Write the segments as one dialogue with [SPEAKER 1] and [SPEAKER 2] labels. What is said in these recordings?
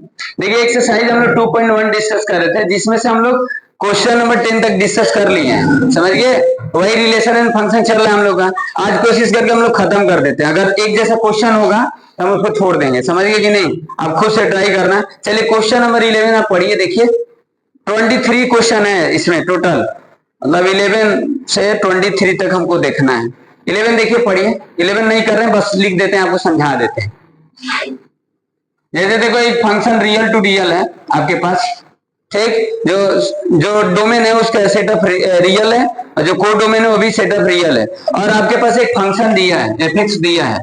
[SPEAKER 1] देखिए एक्सरसाइज हम लोग 2.1 डिस्कस कर रहे थे, जिसमें से हम लोग क्वेश्चन नंबर 10 तक डिस्कस कर लिए हैं, समझ गए। वही रिलेशन एंड फंक्शन चल रहा है हम लोग का। आज कोशिश करके हम लोग खत्म कर देते हैं। अगर एक जैसा क्वेश्चन होगा तो हम उसको छोड़ देंगे, समझ गए कि नहीं। आप खुद से ट्राई करना। चलिए क्वेश्चन नंबर 11 आप पढ़िए। देखिए 23 क्वेश्चन है इसमें टोटल, मतलब 11 से 23 तक हमको देखना है। 11 देखिए, पढ़िए। 11 नहीं कर रहे हैं, बस लिख देते हैं, आपको समझा देते हैं। जैसे देखो एक फंक्शन रियल टू रियल है आपके पास, ठीक। जो जो डोमेन है उसका सेट ऑफ रियल है, और जो कोड डोमेन है वो भी सेट ऑफ रियल है। और आपके पास एक फंक्शन दिया है, एफ एक्स दिया है,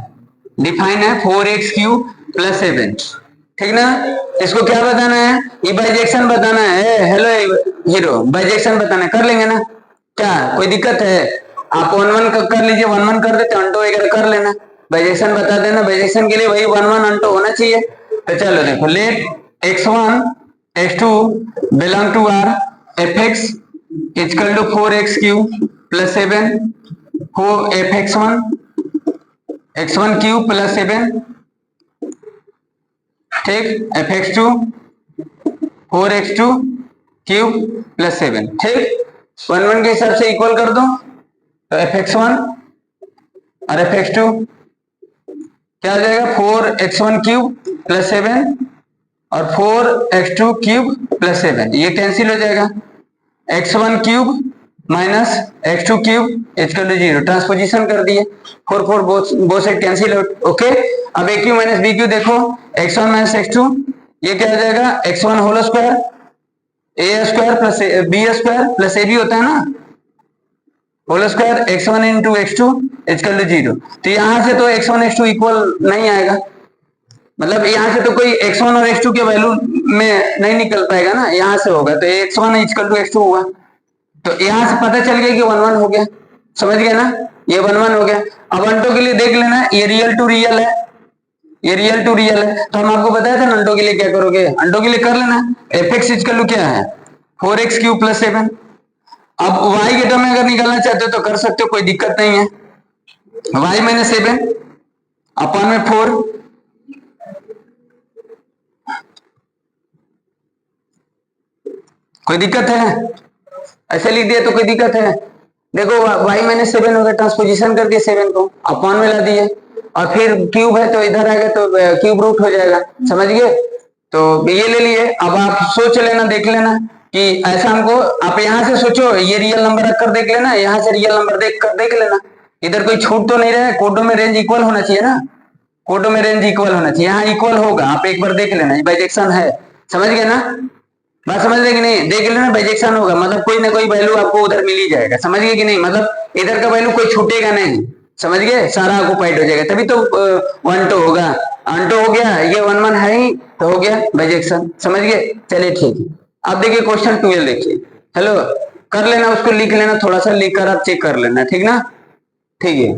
[SPEAKER 1] डिफाइन है 4x³ + 7, ठीक ना। इसको क्या बताना है, ये बाइजेक्शन बताना है। हेलो हीरो, बाइजेक्शन बताना है, कर लेंगे ना। क्या कोई दिक्कत है? आप 1 1 कर लीजिए, 1 1 कर देते, अंटो वगैरह कर लेना। बाइजेक्शन बता देना, बाइजेक्शन के लिए वही 1 1 अंटो होना चाहिए। तो चलो देखो, let x1 x2 belong to R, fx equal to 4x³ + 7, fx1 x1³ + 7, ठीक। fx2 4x2³ + 7, ठीक। 1 1 के हिसाब से इक्वल कर दो, तो fx1 और fx2 क्या आ जाएगा, 4x1³ + 7 और 4x2³ + 7, ये कैंसिल हो जाएगा। x1³ minus x2³ equal to 0, transposition कर दिए, 4 4 both side cancel out, okay. अब AQ माइनस BQ देखो, x1 माइनस x2, ये क्या हो जाएगा, x1 whole square a² + b² + ab होता है ना, whole square x1 into x2 equal to 0। तो यहां से तो x1 x2 इक्वल नहीं आएगा, मतलब यहाँ से तो कोई x1 और x2 के वैल्यू में नहीं निकल पाएगा ना, यहाँ से होगा तो x1 इक्वल टू x2 होगा। तो यहाँ से पता चल गया कि 1 1 हो गया, समझ गए ना, ये 1 1 हो गया। अब अंटो के लिए देख लेना, ये रियल टू रियल है, ये रियल टू रियल है, तो हम आपको बताया था ना अंटो के लिए क्या करोगे, अंटो के लिए कर लेना। fx इक्वल टू क्या है, 4x³ + 7। अब y के टर्म में अगर निकालना चाहते हो तो कर सकते हो, कोई दिक्कत नहीं है। y माइनस 7 अपॉन में 4, कोई दिक्कत है? ऐसे लिख दिया तो कोई दिक्कत है? देखो y माइनस 7 होगा, ट्रांसपोजिशन कर दिए 7 को, अपॉन में ला दिए, और फिर क्यूब है तो इधर आएगा तो क्यूब रूट हो जाएगा, समझ गए। तो ये ले लिए। अब आप सोच लेना, देख लेना कि ऐसा हमको, आप यहाँ से सोचो, ये रियल नंबर रखकर देख लेना, यहाँ से रियल नंबर देख कर देख लेना, इधर कोई छूट तो नहीं रहा, कोडों में रेंज इक्वल होना चाहिए ना, कोडों में रेंज इक्वल होना चाहिए, यहाँ इक्वल होगा, आप एक बार देख लेना, ये बाइजेक्शन है, समझ गए ना। बात समझ रहे कि नहीं, देख लेना बाइजेक्शन होगा, मतलब कोई ना कोई वैल्यू आपको उधर मिल ही जाएगा, समझ गए कि नहीं, मतलब इधर का वैल्यू कोई छूटेगा नहीं, समझ गए, सारा ऑक्युपाइड हो जाएगा, तभी तो 1 2 होगा, अंटो हो गया, ये 1 1 है ही तो हो गया बाइजेक्शन, समझ गए। चलिए ठीक है, अब देखिए क्वेश्चन 12 देखिए। हेलो, कर लेना, उसको लिख लेना, थोड़ा सा लिख कर आप चेक कर लेना, ठीक ना, ठीक है।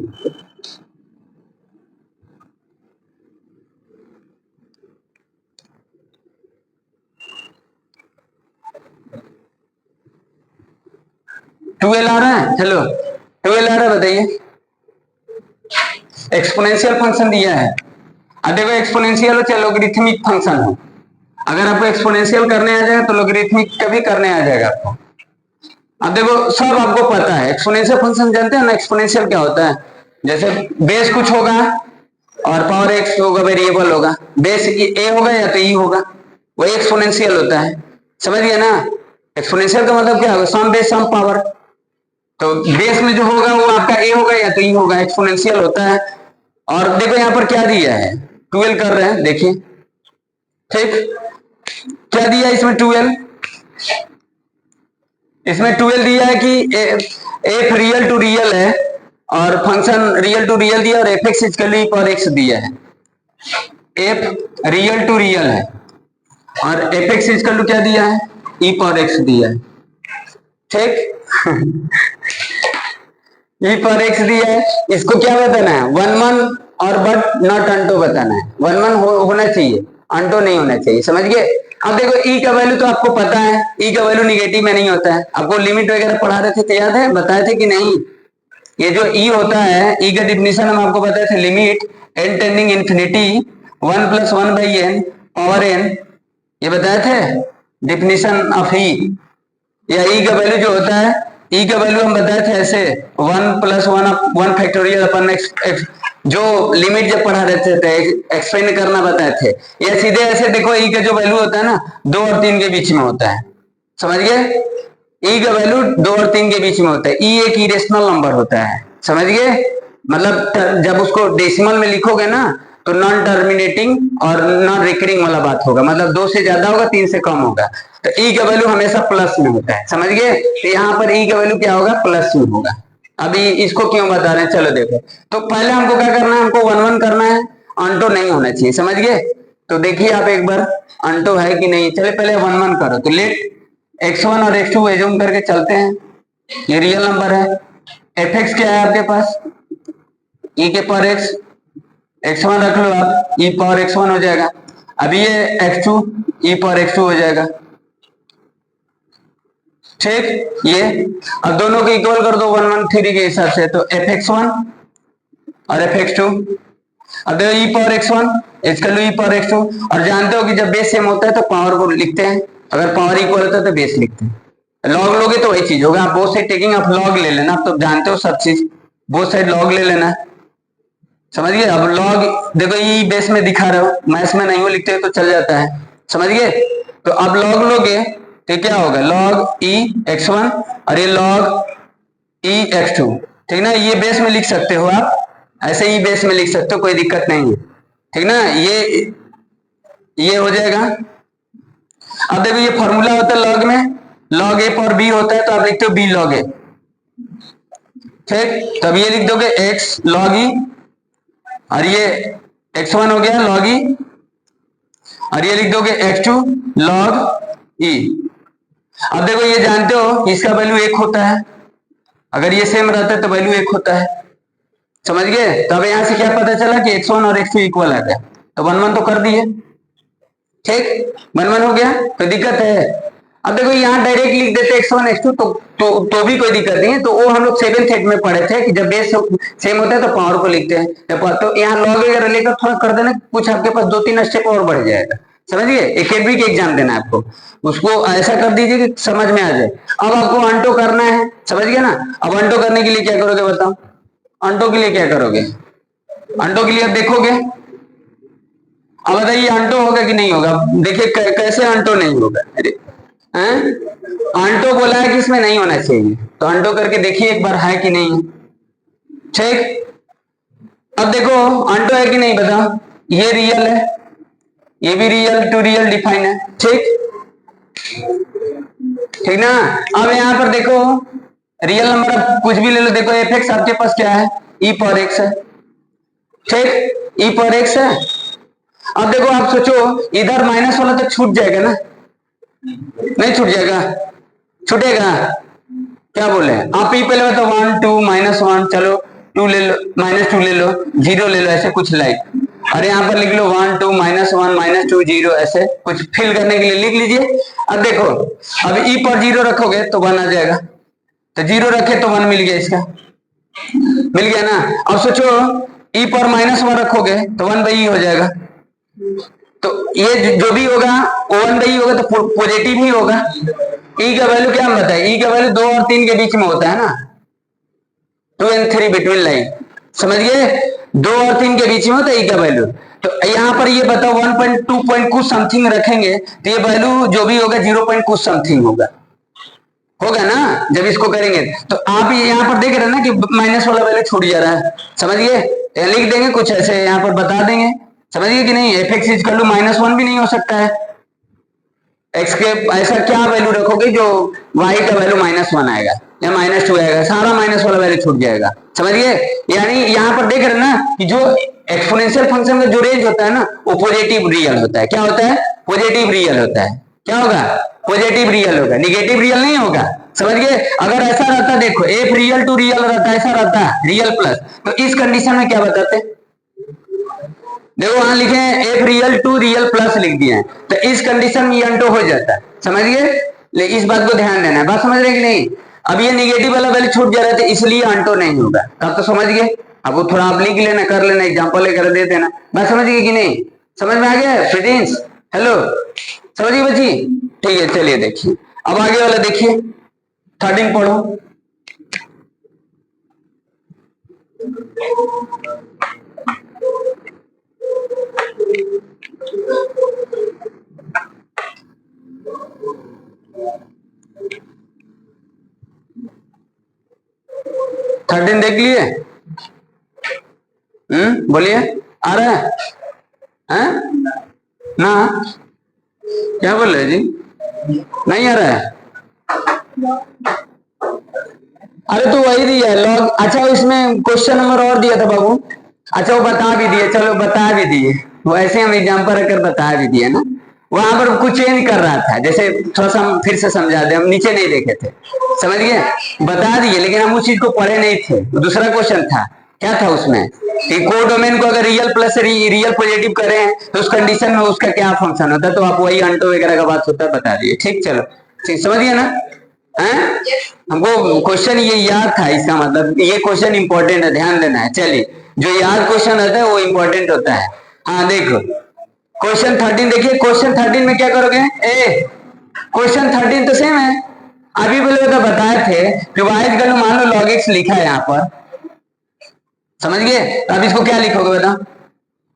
[SPEAKER 1] ट्वेल्व आ रहा है, हेलो 12 आ रहा है, बताइए। एक्सपोनेंशियल फंक्शन दिया है, अब देखो एक्सपोनेंशियल हो चाहे लॉगरिथमिक फंक्शन हो, अगर आपको एक्सपोनेंशियल करने आ जाएगा तो लॉगरिथमिक का भी करने आ जाएगा आपको। अब देखो सब आपको पता है, एक्सपोनेंशियल फंक्शन जानते हैं ना, एक्सपोनेंशियल क्या होता है, जैसे बेस कुछ होगा और पावर एक्स होगा, वेरिएबल होगा, बेस ए होगा या तो ई होगा, वही एक्सपोनेंशियल होता है, समझ गए ना। एक्सपोनेंशियल का मतलब क्या होगा, सम बेस सम पावर, तो बेस में जो होगा वो आपका ए होगा या तो ई होगा, एक्सपोनेंशियल होता है। और देखो यहाँ पर क्या दिया है, 12 कर रहे हैं, देखिए, ठीक। क्या दिया इसमें 12, इसमें 12 दिया है कि एफ रियल टू रियल है, और फंक्शन रियल टू रियल दिया, और एफ एक्स इक्वल पर एक्स दिया है, एफ रियल टू रियल है, और एफ एक्स इक्वल टू क्या दिया है, ई पर एक्स दिया है, ठीक। ई पर एक्स दिया है, इसको क्या बताना है, 1 1 और बट नॉट अंटो बताना है, 1 1 होना चाहिए, अंटो नहीं होना चाहिए, समझ गए। अब देखो ई का वैल्यू तो आपको पता है, ई का वैल्यू निगेटिव में नहीं होता है, आपको लिमिट वगैरह पढ़ा रहे थे तो याद है, बताए थे कि नहीं। ये जो ई होता है, ई का डिफिनेशन हम आपको बताए थे, limit n tending infinity 1 + 1/n power n ये बताए थे डिफिनीशन ऑफ ई, या ई का वैल्यू जो होता है, ई का वैल्यू हम बताए थे ऐसे 1 + 1 फैक्टोरियल अपन एक्स, जो लिमिट जब पढ़ा रहे थे एक्सप्लेन करना बताए थे, या सीधे ऐसे देखो ई का जो वैल्यू होता है ना 2 और 3 के बीच में होता है, समझ गए? ई का वैल्यू 2 और 3 के बीच में होता है, ई एक इरेशनल नंबर होता है, समझ गए? मतलब जब उसको डेसिमल में लिखोगे ना तो नॉन टर्मिनेटिंग और नॉन रिकरिंग वाला बात होगा, मतलब 2 से ज्यादा होगा 3 से कम होगा, तो ई का वैल्यू हमेशा प्लस में होता है, समझ गए? तो यहाँ पर ई का वैल्यू क्या होगा? प्लस में होगा। अभी इसको क्यों बता रहे हैं, चलो देखो। तो पहले हमको क्या करना है, हमको 1 1 करना है, ऑन्टो नहीं होना चाहिए, समझ गए? तो देखिए आप एक बार ऑन्टो है कि नहीं, चले पहले 1 1 करो। तो लेट x1 और x2 एज्यूम करके चलते हैं, ये रियल नंबर है, fx क्या है आपके पास? e के पावर x, x1 रख लो आप, e पावर x1 हो जाएगा। अभी ये x2 e पावर x2 हो जाएगा, ठीक? ये अब दोनों को इक्वल कर दो 1 1 3 के हिसाब से, तो fx1 और fx2। अब देखो e पावर x1, इसका लो e पावर x2, और जानते हो कि जब बेस सेम होता है तो पावर को लिखते हैं, अगर पावर इक्वल होता है तो बेस लिखते हैं। लॉग लोगे तो वही चीज होगा, आप both side taking of log ले लेना, आप तो जानते हो सब चीज, बोथ साइड लॉग ले लेना, समझ गए? अब लॉग देखो ई बेस में दिखा रहे हो, मैथ्स में नहीं हो लिखते तो चल जाता है, समझ गए? तो अब लॉग लोगे तो क्या होगा? लॉग ई x1 और ये लॉग ई x2, ठीक ना? ये बेस में लिख सकते हो आप, ऐसे ही बेस में लिख सकते हो, कोई दिक्कत नहीं है, ठीक ना? ये हो जाएगा। अब देखो ये फॉर्मूला होता है लॉग में, लॉग ए पर बी होता है, तो आप लिखते हो बी लॉग ए, ठीक? तब ये लिख दोगे x लॉग ई, और ये x1 हो गया लॉग ई, और ये लिख दोगे x2 लॉग ई। अब देखो ये जानते हो इसका वैल्यू 1 होता है, अगर ये सेम रहता है तो वैल्यू 1 होता है, समझ गए? तो अब यहां से क्या पता चला कि x1 और x2 इक्वल आ गया, तो 1 1 तो कर दिए, ठीक? 1 1 हो गया, कोई दिक्कत है? अब देखो यहाँ डायरेक्ट लिख देते x1 x2 तो भी कोई दिक्कत नहीं है, तो वो हम लोग 7th 8th में पढ़े थे कि जब बेस सेम होता है तो पावर को लिखते हैं, तो यहाँ लॉग वगैरह लेकर थोड़ा कर देना, कुछ आपके पास 2-3 स्टेप और बढ़ जाएगा, समझिए? एकेडमी के एग्जाम देना है आपको, उसको ऐसा कर दीजिए कि समझ में आ जाए। अब आपको ऑन्टो करना है, समझ गए ना? अब ऑन्टो करने के लिए क्या करोगे बताओ? ऑन्टो के लिए क्या करोगे? ऑन्टो के लिए अब देखोगे, अब बताइए ऑन्टो होगा कि नहीं होगा? देखिए कैसे ऑन्टो नहीं होगा, अरे ऑन्टो बोला है कि इसमें नहीं होना चाहिए, तो ऑन्टो करके देखिए एक बार है कि नहीं, ठीक? अब देखो ऑन्टो है कि नहीं बताओ? ये रियल है, ये भी रियल टू रियल डिफाइन है, ठीक? ठीक ना? अब यहां पर देखो रियल नंबर आप कुछ भी ले लो, देखो fx आपके पास क्या है? e पावर x है, ठीक? e पावर x है। अब देखो आप सोचो इधर माइनस वाला तो छूट जाएगा ना, नहीं छूट जाएगा? छूटेगा? क्या बोले आप? ई पहले बताओ 1 2 -1, चलो 2 ले लो, -2 ले लो, 0 ले लो, ऐसे कुछ लाइक, और यहाँ पर लिख लो 1 2 -1 -2 0, ऐसे कुछ फिल करने के लिए लिख लीजिए। अब देखो अब ई पर 0 रखोगे तो 1 आ जाएगा, तो 0 रखे तो 1 मिल गया, इसका मिल गया ना? अब सोचो ई पर -1 रखोगे तो 1/e हो जाएगा, तो ये जो भी होगा वो 1/e होगा, तो पॉजिटिव ही होगा। ई का वैल्यू क्या हम बताए? ई का वैल्यू 2 और 3 के बीच में होता है ना, 2 and 3 बिटवीन लाइन, समझ गए? 2 और 3 के बीच में होता है ई का वैल्यू। तो यहाँ पर ये बताओ 1.2 पॉइंट कुछ समथिंग रखेंगे तो ये वैल्यू जो भी होगा 0 पॉइंट कुछ समथिंग होगा ना जब इसको करेंगे। तो आप यहाँ पर देख रहे हैं ना कि माइनस वाला वैल्यू छूट जा रहा है, समझिए? लिख देंगे कुछ ऐसे, यहाँ पर बता देंगे, समझिए कि नहीं? fx इक्वल टू -1 भी नहीं हो सकता है, x के ऐसा क्या वैल्यू रखोगे जो y का वैल्यू -1 आएगा या -2 आएगा, सारा माइनस वाला वैल्यू छूट जाएगा, समझिए? यानी यहाँ पर देख रहे हैं ना कि जो एक्सपोनेंशियल फंक्शन का जो रेंज होता है ना वो पॉजिटिव रियल होता है। क्या होता है? पॉजिटिव रियल होता है। क्या होगा? पॉजिटिव रियल होगा, निगेटिव रियल नहीं होगा, समझ गए? अगर ऐसा रहता, देखो एफ रियल टू रियल रहता, ऐसा रहता रियल प्लस, तो इस कंडीशन में क्या बताते? देखो वहां लिखे हैं f real to real plus लिख दिए हैं, तो इस कंडीशन में ऑन्टो हो जाता है, समझ गए? इस बात को ध्यान देना है, बात समझ रहे कि नहीं? अब ये निगेटिव वाला वैल्यू छूट जा रहा है इसलिए ऑन्टो नहीं होगा, तब तो समझ गए? अब वो थोड़ा आप लिख लेना, कर लेना, एग्जांपल लेकर दे देना, बात समझ गए कि नहीं? समझ में आ गया स्टूडेंट्स? हेलो, समझिए बच्ची? ठीक है, चलिए देखिए अब आगे वाला देखिए, 13 पढ़ो। थर्टीन देख लिए? बोलिए, आ रहा है? ना, क्या बोल रहे जी? नहीं आ रहा है? अरे तो वही दिया है लॉग। अच्छा, इसमें क्वेश्चन नंबर और दिया था बाबू। अच्छा, वो बता भी दिए, चलो बता भी दिए, वो ऐसे हम एग्जाम पर रखकर बता भी दिए ना। वहां पर कुछ चेंज कर रहा था, जैसे थोड़ा सा हम फिर से समझा दे, हम नीचे नहीं देखे थे, समझ गए? बता दिए, लेकिन हम उस चीज को पढ़े नहीं थे। दूसरा क्वेश्चन था, क्या था उसमें कि कोडोमेन को अगर रियल प्लस रियल पॉजिटिव करें तो उस कंडीशन में उसका क्या फंक्शन होता है, तो आप वही अंटो वगैरह का बात होता है बता दिए। ठीक, चलो ठीक, समझिए ना? हमको क्वेश्चन ये याद था, इसका मतलब ये क्वेश्चन इंपॉर्टेंट है, ध्यान देना है। चलिए, जो याद क्वेश्चन होता है वो इंपॉर्टेंट होता है। हाँ देखो, क्वेश्चन 13 देखिए। क्वेश्चन 13 में क्या करोगे? क्वेश्चन 13 तो सेम है, अभी बोले तो बताए थे कि वाइज गलू मान लो लॉग एक्स लिखा है यहाँ पर, समझ गए? तो अब इसको क्या लिखोगे बता?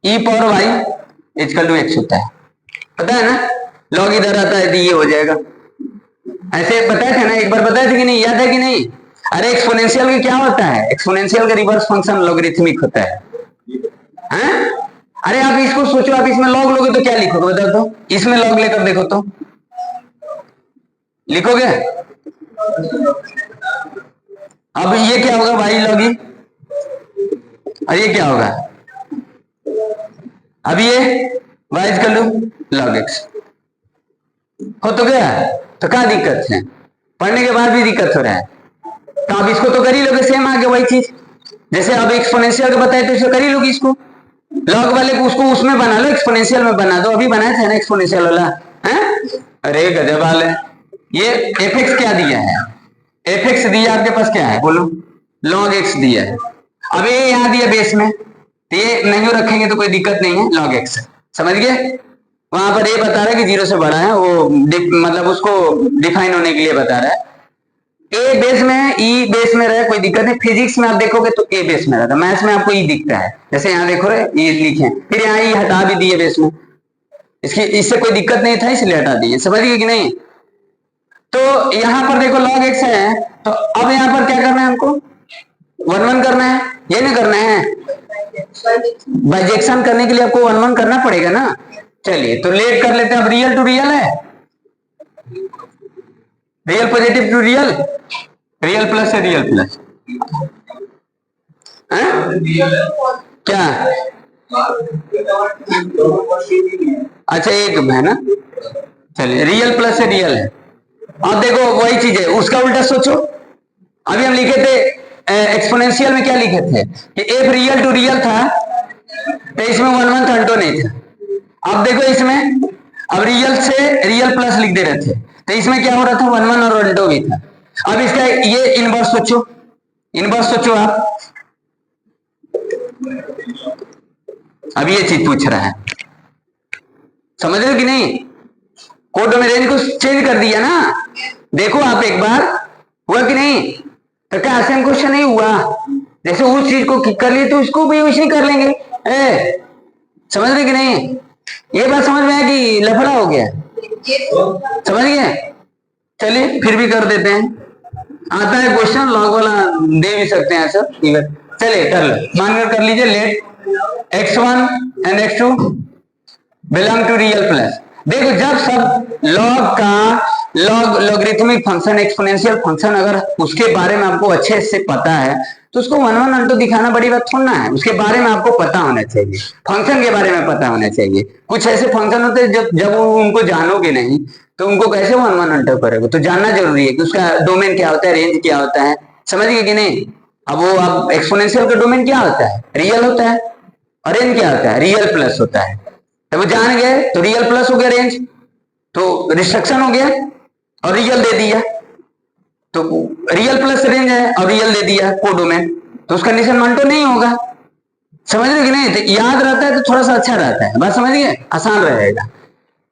[SPEAKER 1] E power Y equal to X होता है, पता है ना? लॉग इधर आता है तो ये हो जाएगा। ऐसे बताए थे ना, एक बार बताए थे कि नहीं, याद है कि नहीं? अरे एक्सपोनेंशियल का क्या होता है? एक्सपोनेंशियल का रिवर्स फंक्शन लॉगरिथमिक होता है। हैं? अरे आप इसको सोचो, आप इसमें लॉग लोगे तो क्या लिखोगे बताओ तो? इसमें लॉग लेकर देखो तो लिखोगे? अब ये क्या होगा भाई, लॉग, और ये क्या होगा? अब ये वाइज कर लो लॉग एक्स हो तो गया, तो क्या दिक्कत है? पढ़ने के बाद भी दिक्कत हो रहा है तो आप इसको तो कर ही लोगे, सेम आगे वही चीज। जैसे अब एक्सपोनेंशियल का बताए तो इसे कर ही लोगे, इसको लॉग वाले को उसको उसमें बना लो, एक्सपोनेंशियल में बना दो, अभी बनाया था ना एक्सपोनेंशियल वाला, हैं? अरे गजब वाले, ये एफ एक्स क्या दिया है? एफ एक्स दिया आपके पास, क्या है बोलो? लॉग एक्स दिया है। अब ये यहाँ दिया बेस में, तो ये नहीं रखेंगे तो कोई दिक्कत नहीं है, लॉग एक्स, समझ गए? वहां पर ये बता रहा है कि 0 से बड़ा है, वो मतलब उसको डिफाइन होने के लिए बता रहा है। ए बेस में है, ई बेस में रहे, कोई दिक्कत नहीं। फिजिक्स में आप देखोगे तो ए बेस में रहता, मैथ्स में आपको ई दिखता है, जैसे यहाँ देखो रे ई लिखे, फिर यहाँ ई हटा भी दिए बेस में, इसकी इससे कोई दिक्कत नहीं था इसलिए हटा दिए, समझ गए कि नहीं? तो यहाँ पर देखो लॉग एक्स है, तो अब यहाँ पर क्या करना है हमको? 1 1 करना है, ये नहीं करना है? बाइजेक्शन करने के लिए आपको 1 1 करना पड़ेगा ना। चलिए तो लेट कर लेते हैं। अब रियल टू रियल है, real positive to real, real plus है, रियल प्लस क्या? अच्छा एक है ना, चलिए रियल प्लस है, रियल है। अब देखो वही चीज है, उसका उल्टा सोचो। अभी हम लिखे थे एक्सपोनेंशियल में क्या लिखे थे कि एफ रियल टू रियल था, तो इसमें 1 1 थर्टो नहीं था। अब देखो इसमें, अब रियल से रियल प्लस लिख दे रहे थे, तो इसमें क्या हो रहा था? 1 1 और अल्टो भी था। अब इसका ये इनवर्स सोचो, इनवर्स सोचो आप। अब ये चीज पूछ रहा है, समझ रहे हो कि नहीं? कोड में रेंज को चेंज कर दिया ना, देखो आप एक बार, हुआ कि नहीं? तो क्या सेम क्वेश्चन नहीं हुआ? जैसे उस चीज को कर लिए तो इसको भी वैसे ही कर लेंगे। समझ रहे कि नहीं? ये बात समझ में आया कि लफड़ा हो गया? समझ गए? चलिए फिर भी कर देते हैं, आता है क्वेश्चन, लॉग वाला दे भी सकते हैं सर। चलिए कर लो, मानकर कर लीजिए, let x1 and x2 belong to real plus. देखो जब सब लॉग का लॉगरिथमिक फंक्शन, एक्सपोनेंशियल फंक्शन, अगर उसके बारे में आपको अच्छे से पता है तो उसको 1 1 अल्टो दिखाना बड़ी बात थोड़ा है, उसके बारे में आपको पता होना चाहिए, फंक्शन के बारे में पता होना चाहिए। कुछ ऐसे फंक्शन होते हैं जब उनको जानोगे नहीं तो उनको कैसे 1 1 अल्टो करोगे? तो जानना जरूरी है कि उसका डोमेन क्या होता है, रेंज क्या होता है, समझ गए कि नहीं? अब वो अब एक्सपोनेंशियल का डोमेन क्या होता है? रियल होता है, और रेंज क्या होता है? रियल प्लस होता है। तो वो जान गए तो रियल प्लस हो गया रेंज, तो रिस्ट्रिक्शन हो गया, और रियल दे दिया, तो रियल प्लस रेंज है और रियल दे दिया कोडोमेन, तो उस कंडीशन में तो नहीं होगा, समझ रहे कि नहीं? तो याद रहता है तो थोड़ा सा अच्छा रहता है, बात समझ गए, आसान रहेगा।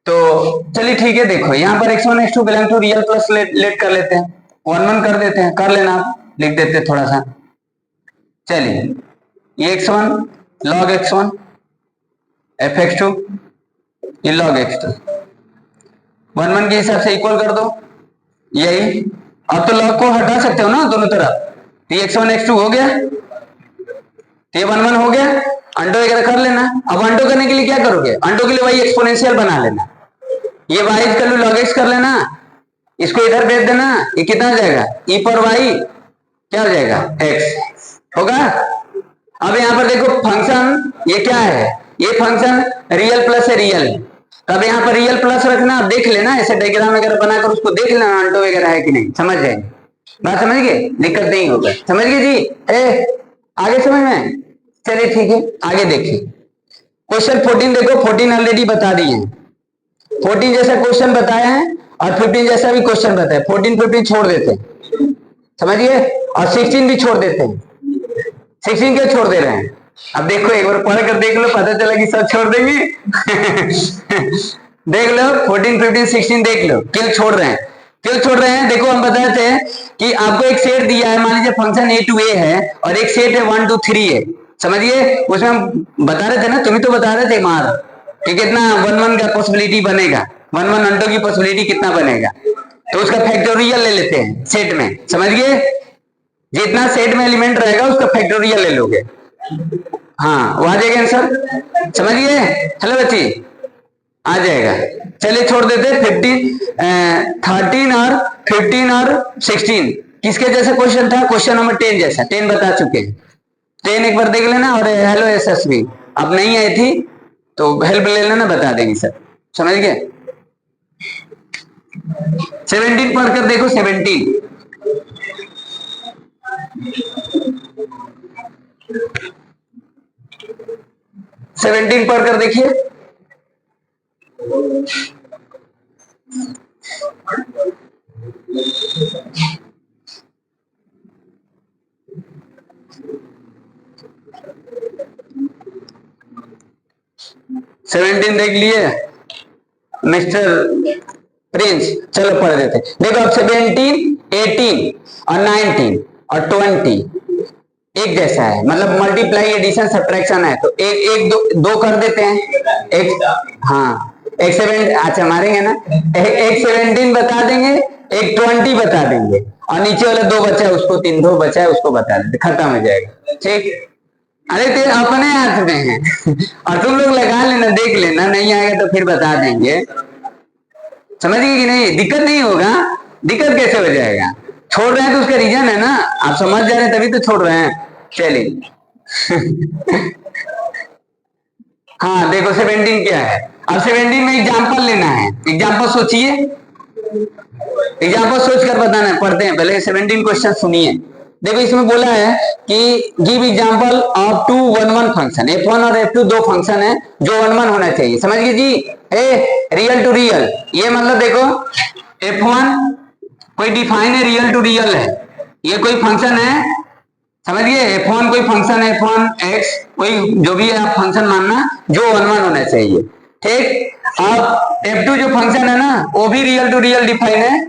[SPEAKER 1] तो चलिए ठीक है, देखो यहाँ पर x1 x2 belong to real plus let कर लेते हैं, 1 1 कर देते हैं, कर लेना आप, लिख देते हैं थोड़ा सा। चलिए ये x1 log x1 f x2 ये log x2 1 1 के हिसाब से इक्वल कर दो, यही। अब तो log को हटा सकते हो ना दोनों तरफ, तो x1 x2 हो गया, तो ये 1 1 हो गया, अंडो वगैरह कर लेना। अब अंडो करने के लिए क्या करोगे, अंडो के लिए वही एक्सपोनेंशियल बना लेना, ये y equal to log x कर लेना, इसको इधर भेज देना, ये कितना हो जाएगा e पर y क्या हो जाएगा x होगा। अब यहाँ पर देखो फंक्शन ये क्या है, ये फंक्शन रियल प्लस है, रियल। तब यहाँ पर रियल प्लस रखना, आप देख लेना ऐसे डायग्राम वगैरह बनाकर उसको देख लेना अंडो वगैरह है कि नहीं, समझ जाएंगे बात, समझ गए, दिक्कत नहीं होगा, समझ गए जी। आगे समझ में, चलिए ठीक है आगे देखिए। क्वेश्चन 14 देखो, 14 ऑलरेडी बता दिए हैं, 14 जैसा क्वेश्चन बताया है और 15 जैसा भी क्वेश्चन बताया, 14 15 छोड़ देते हैं, समझिए, और 16 भी छोड़ देते हैं। 16 क्यों छोड़ दे रहे हैं, अब देखो एक बार पढ़ कर देख लो, पता चला कि सब छोड़ देंगे। देख लो 14 15 16 देख लो क्यों छोड़ रहे हैं, क्यों छोड़ रहे हैं। देखो हम बताते हैं कि आपको एक सेट दिया है, मान लीजिए फंक्शन a टू a है और एक सेट है 1 2 3 है, समझिए। उसमें हम बता रहे थे ना, तुम ही तो बता रहे थे मार कि कितना 1 1 का पॉसिबिलिटी बनेगा, 1 1 अंडों की पॉसिबिलिटी कितना बनेगा, तो उसका फैक्टोरियल ले लेते हैं सेट में, समझ गए। जितना सेट में एलिमेंट रहेगा उसका फैक्टोरियल ले लोगे, हाँ वो आ जाएगा आंसर, समझ गए। हेलो बच्ची आ जाएगा। चलिए छोड़ देते 13 और 15 और 16 किसके जैसा क्वेश्चन था, क्वेश्चन नंबर 10 जैसा, 10 बता चुके हैं, 10 एक बार देख लेना। और हेलो एसएसबी अब नहीं आई थी तो हेल्प ले लेना, बता देंगे सर, समझ गए। 17 पढ़कर देखो, 17 17 पढ़कर देखिए। सेवेंटीन देख लिए मिस्टर प्रिंस, चलो पढ़ देते। देखो अब 17 18 और 19 और 20 एक जैसा है, मतलब मल्टीप्लाई एडिशन सब्ट्रैक्शन है, तो एक दो कर देते हैं, एक हाँ एक 7 अच्छा मारेंगे ना, एक 17 बता देंगे, एक 20 बता देंगे, और नीचे वाला 2 बचा है उसको 2 बचा है उसको बता देते, खत्म हो जाएगा, ठीक। अरे तेरे अपने हाथ में है। और तुम लोग लगा लेना, देख लेना, नहीं आएगा तो फिर बता देंगे, समझ गए कि नहीं, दिक्कत नहीं होगा। दिक्कत कैसे हो जाएगा, छोड़ रहे हैं तो उसका रीजन है ना, आप समझ जा रहे हैं तभी तो छोड़ रहे हैं। चलिए हाँ देखो 17 क्या है, अब 17 में एग्जाम्पल लेना है, एग्जाम्पल सोचिए, एग्जाम्पल सोच कर बताना है, पढ़ते हैं पहले 17 क्वेश्चन सुनिए। देखो इसमें बोला है कि give example of 2 1 1 function, f1 और f2 दो फंक्शन है जो 1 1 होना चाहिए, समझ गए जी। रियल टू रियल, ये मतलब देखो f1 कोई डिफाइन है, रियल टू रियल है, ये कोई फंक्शन है, समझिए। f1 कोई फंक्शन है, f1 x कोई जो भी है आप फंक्शन मानना जो 1 1 होना चाहिए, ठीक। अब f2 जो फंक्शन है ना वो भी रियल टू रियल डिफाइन है,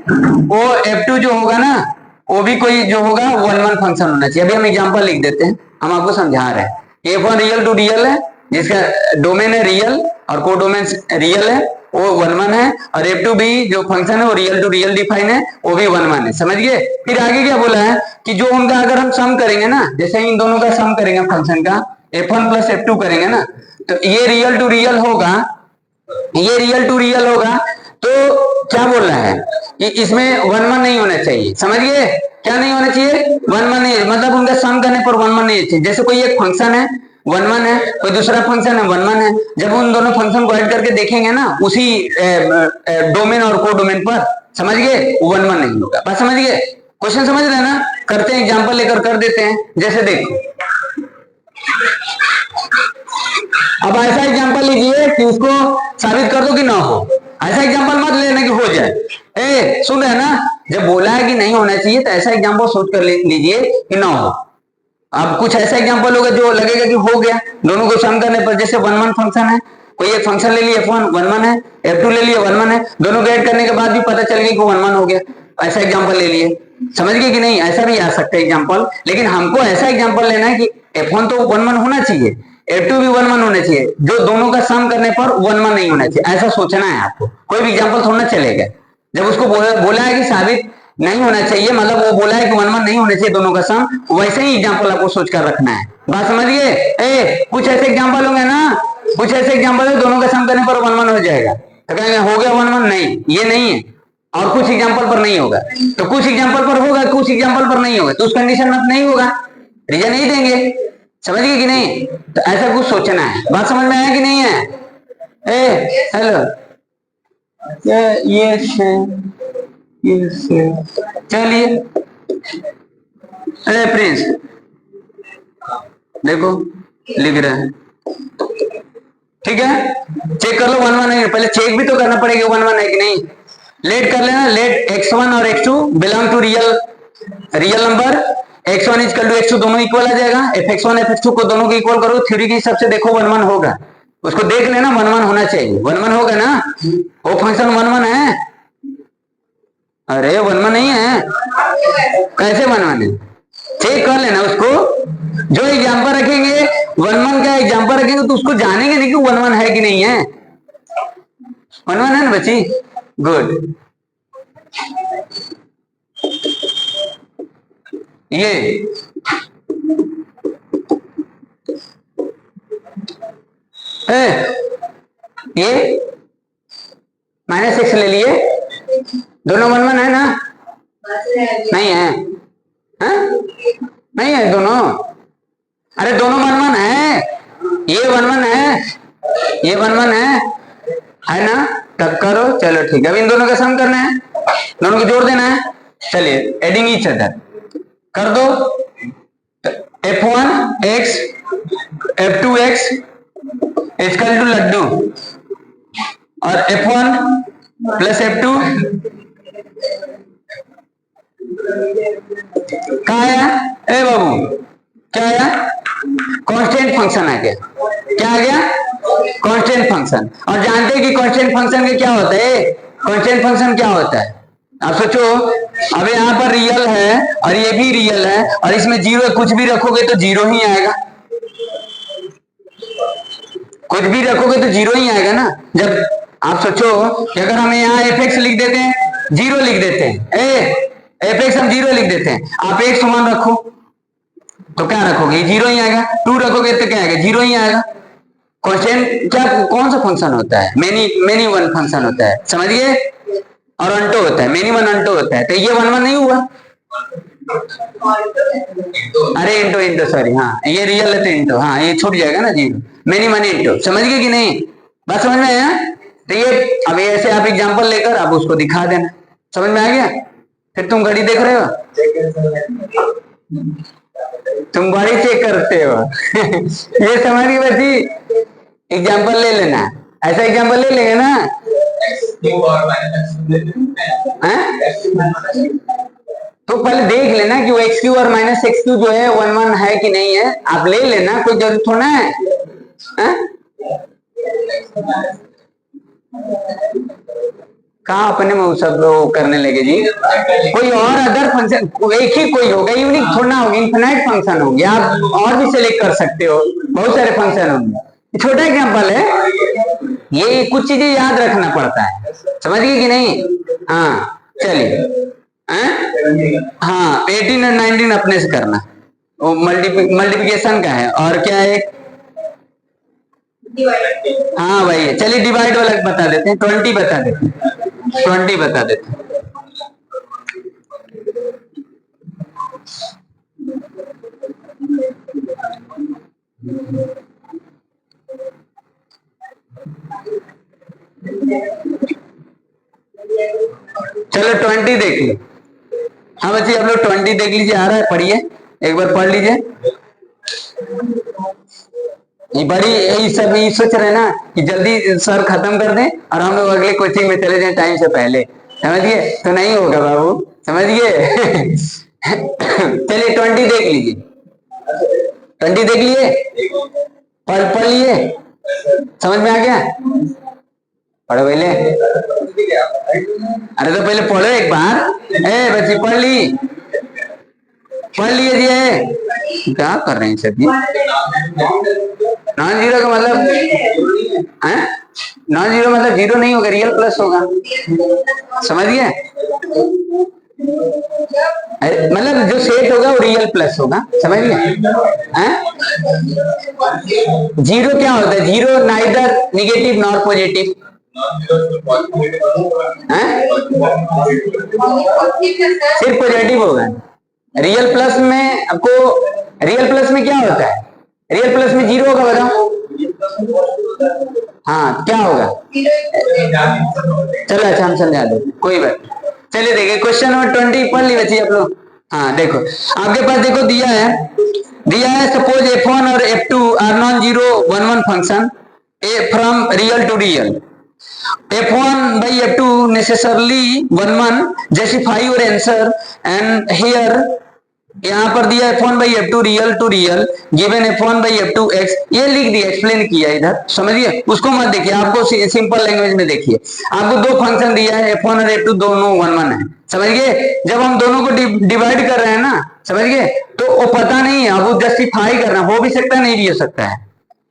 [SPEAKER 1] वो f2 जो होगा ना वो भी कोई जो होगा 1 1 फंक्शन होना चाहिए। अभी हम एग्जांपल लिख देते हैं, हम आपको समझा रहे हैं। f1 रियल टू रियल है जिसका डोमेन है रियल और कोडोमेन रियल है, वो 1 1 है, और f2 भी जो फंक्शन है वो रियल टू रियल डिफाइन है, वो भी 1 1 है, समझ गए। फिर आगे क्या बोला है कि जो उनका अगर हम सम करेंगे ना, जैसे इन दोनों का सम करेंगे फंक्शन का, f1 प्लस f2 करेंगे ना, तो ये रियल टू रियल होगा, ये रियल टू रियल होगा, तो क्या बोल रहा है कि इसमें 1 1 नहीं होना चाहिए, समझ गए। क्या नहीं होना चाहिए, 1 1 नहीं, मतलब उनका सम करने पर 1 1 नहीं चाहिए। जैसे कोई एक फंक्शन है 1 1 है, कोई दूसरा फंक्शन है 1 1 है, जब उन दोनों फंक्शन को ऐड करके देखेंगे ना उसी डोमेन और को डोमेन पर, समझ गए, 1 1 नहीं होगा, बात समझ गए। क्वेश्चन समझ रहे हैं ना, करते हैं एग्जांपल लेकर कर देते हैं। जैसे देखो अब ऐसा एग्जांपल लीजिए कि उसको साबित कर दो कि ना हो, ऐसा एग्जांपल मत लेना कि हो जाए। सुन रहे हैं ना, जब बोला है कि नहीं होना चाहिए तो ऐसा एग्जांपल सोच कर लीजिए कि ना हो। अब कुछ ऐसा एग्जांपल होगा जो लगेगा कि हो गया, दोनों को सम करने पर, जैसे 1 1 फंक्शन है कोई एक फंक्शन ले लिया F1 वन वन है, F2 ले लिया वन वन है, दोनों को ऐड करने के बाद भी पता चल गया कि वन वन हो गया, ऐसा एग्जांपल ले लिए। समझ गए कि नहीं? ऐसा भी आ सकता है एग्जांपल, लेकिन हमको ऐसा एग्जांपल लेना है कि F1 तो वन वन होना चाहिए, F2 भी वन वन होना चाहिए, जो दोनों का सम करने पर वन वन नहीं होना चाहिए, ऐसा सोचना है आपको। कोई भी एग्जांपल थोड़ा चलेगा। जब उसको बोला है कि साबित नहीं होना चाहिए, मतलब वो बोला है कि वन वन नहीं होना चाहिए दोनों का सम, वैसे ही एग्जांपल आपको सोच कर रखना है। बात समझिए? कुछ ऐसे एग्जांपल होंगे ना, कुछ ऐसे एग्जांपल है दोनों का सम करने पर वन वन हो जाएगा, तो कहेंगे हो गया वन वन, नहीं ये नहीं है। और कुछ एग्जांपल पर नहीं होगा, तो कुछ एग्जांपल पर होगा, कुछ एग्जांपल पर नहीं होगा, तो उस कंडीशन में नहीं होगा, रीजन नहीं देंगे। समझ गए कि नहीं? तो ऐसा कुछ सोचना है। बात समझ में आया कि नहीं है? हेलो, ये चलिए, अरे प्रिंस देखो लिख रहे हैं, ठीक है, चेक कर लो वन वन है, पहले चेक भी तो करना पड़ेगा वन वन है कि नहीं। लेट कर लेना, लेट x1 और x2 belong to real number, x1 equal to x2 दोनों इक्वल आ जाएगा, fx1 fx2 को दोनों को इक्वल करो, थ्योरी के हिसाब से देखो वन वन होगा, उसको देख लेना, वन वन होना चाहिए, वन वन होगा ना, वो फंक्शन वन वन है। अरे वन वन नहीं है, कैसे वन वन है? चेक कर लेना उसको, जो एग्जाम्पल रखेंगे वन वन का एग्जाम्पल रखेंगे तो उसको जानेंगे नहीं कि वन वन है कि नहीं है। वन वन है ना बच्ची? गुड। ये माइनस एक्स ले लिए, दोनों वन वन है ना? नहीं है, नहीं है दोनों, अरे दोनों वन वन है, ये वन वन है, ये वन वन है ना? तब करो, चलो ठीक है। अब इन दोनों का सम करना है, दोनों को जोड़ देना है। चलिए एडिंग ईच अदर कर दो, f1x f2x equal to Laddu, और f1 प्लस f2 कहा आया? ए बाबू क्या आया? कांस्टेंट फंक्शन आ गया। क्या आ गया? Constant function. और जानते हैं कि कांस्टेंट फंक्शन का क्या होता है? कांस्टेंट फंक्शन क्या होता है? आप सोचो, अब यहाँ पर रियल है और ये भी रियल है, और इसमें जीरो, कुछ भी रखोगे तो जीरो ही आएगा, कुछ भी रखोगे तो जीरो ही आएगा ना। जब आप सोचो कि अगर हम यहाँ fx लिख देते हैं, जीरो लिख देते हैं, fx हम जीरो लिख देते हैं, आप एक समान रखो तो क्या रखोगे? जीरो ही आएगा। टू रखोगे तो क्या आएगा? जीरो ही आएगा। कांस्टेंट क्या, कौन सा फंक्शन होता है? मेनी वन फंक्शन होता है, समझिए, और अंटो होता है, मेनी वन अंटो होता है, तो ये वन वन नहीं हुआ। अरे इंटो इंटो सॉरी, हाँ ये रियल है तो इंटो, हाँ ये छूट जाएगा ना जीरो, मेनी वन इंटो। समझ गए कि नहीं? बात समझ में आया? तो ये अब ऐसे आप एग्जांपल लेकर आप उसको दिखा देना। समझ में आ गया? फिर तुम घड़ी देख रहे हो, तुम घड़ी चेक करते हो ये समझ गई बच्ची? एग्जांपल ले लेना, ऐसा एग्जांपल ले लेंगे ना, तो पहले देख लेना कि वो एक्स क्यू और माइनस एक्स क्यू जो है वन वन है कि नहीं है, आप ले लेना, कोई जरूरत थोड़ा है। कहाँ अपने में सब करने लगे जी? कोई और अदर फंक्शन, एक ही कोई होगा, यूनिक थोड़ा होगा, इनफिनाइट फंक्शन होंगे, आप और भी सिलेक्ट कर सकते हो, बहुत सारे फंक्शन होंगे। छोटा एग्जांपल है, ये कुछ चीजें याद रखना पड़ता है, समझ गए कि नहीं? हाँ चलिए, हाँ 18 और 19 अपने से करना, वो मल्टीप्लिकेशन का है, और क्या है? हाँ भाई चलिए डिवाइड वाला बता देते हैं, 20 बता देते हैं, 20 बता देते हैं। चलो 20 देख लीजिए। हाँ बच्चे आप लोग 20 देख लीजिए, आ रहा है, पढ़िए एक बार पढ़ लीजिए। ये बड़ी यही सब ये सोच रहे ना कि जल्दी सर खत्म कर दें और हम लोग अगले कोचिंग में चले जाएं टाइम से पहले, समझिए? तो नहीं होगा बाबू, समझिए चलिए 20 देख लीजिए, 20 देख लिए, पढ़ लिए, समझ में आ गया? पढ़ो पहले। अरे तो पहले पढ़ो एक बार। ए बच्ची पढ़ लिए जी है? क्या कर रहे हैं सब ये? नॉन जीरो का मतलब है? नॉन जीरो मतलब जीरो नहीं होगा, रियल प्लस होगा। समझ गए? मतलब जो सेट होगा वो रियल प्लस होगा। समझ गए? जीरो क्या होता है? Zero neither negative nor positive. सिर्फ पॉजिटिव होगा। रियल प्लस में आपको, रियल प्लस में क्या होता है? रियल प्लस में जीरो होगा, बताओ। हाँ क्या होगा? चलो अच्छा हम समझा दो, कोई बात। चलिए देखिए क्वेश्चन नंबर 20 पढ़ ली बच्ची आप लोग। हाँ देखो आपके पास, देखो दिया है सपोज f1 और f2 are non zero one one function a from real to real. f1 by f2 necessarily one one, justify your answer and here यहाँ पर दिया f1 by f2 real to real given f1 by f2 x, ये लिख दिया, explain किया इधर। समझिए, उसको मत देखिए, आपको सिंपल लैंग्वेज में देखिए। आपको दो फंक्शन दिया है f1 और f2, दोनों वन वन है। समझ गए? जब हम दोनों को डिवाइड कर रहे हैं ना, समझ गए, तो वो पता नहीं है, अब वो जस्टिफाई करना हो भी सकता है, नहीं भी हो सकता है।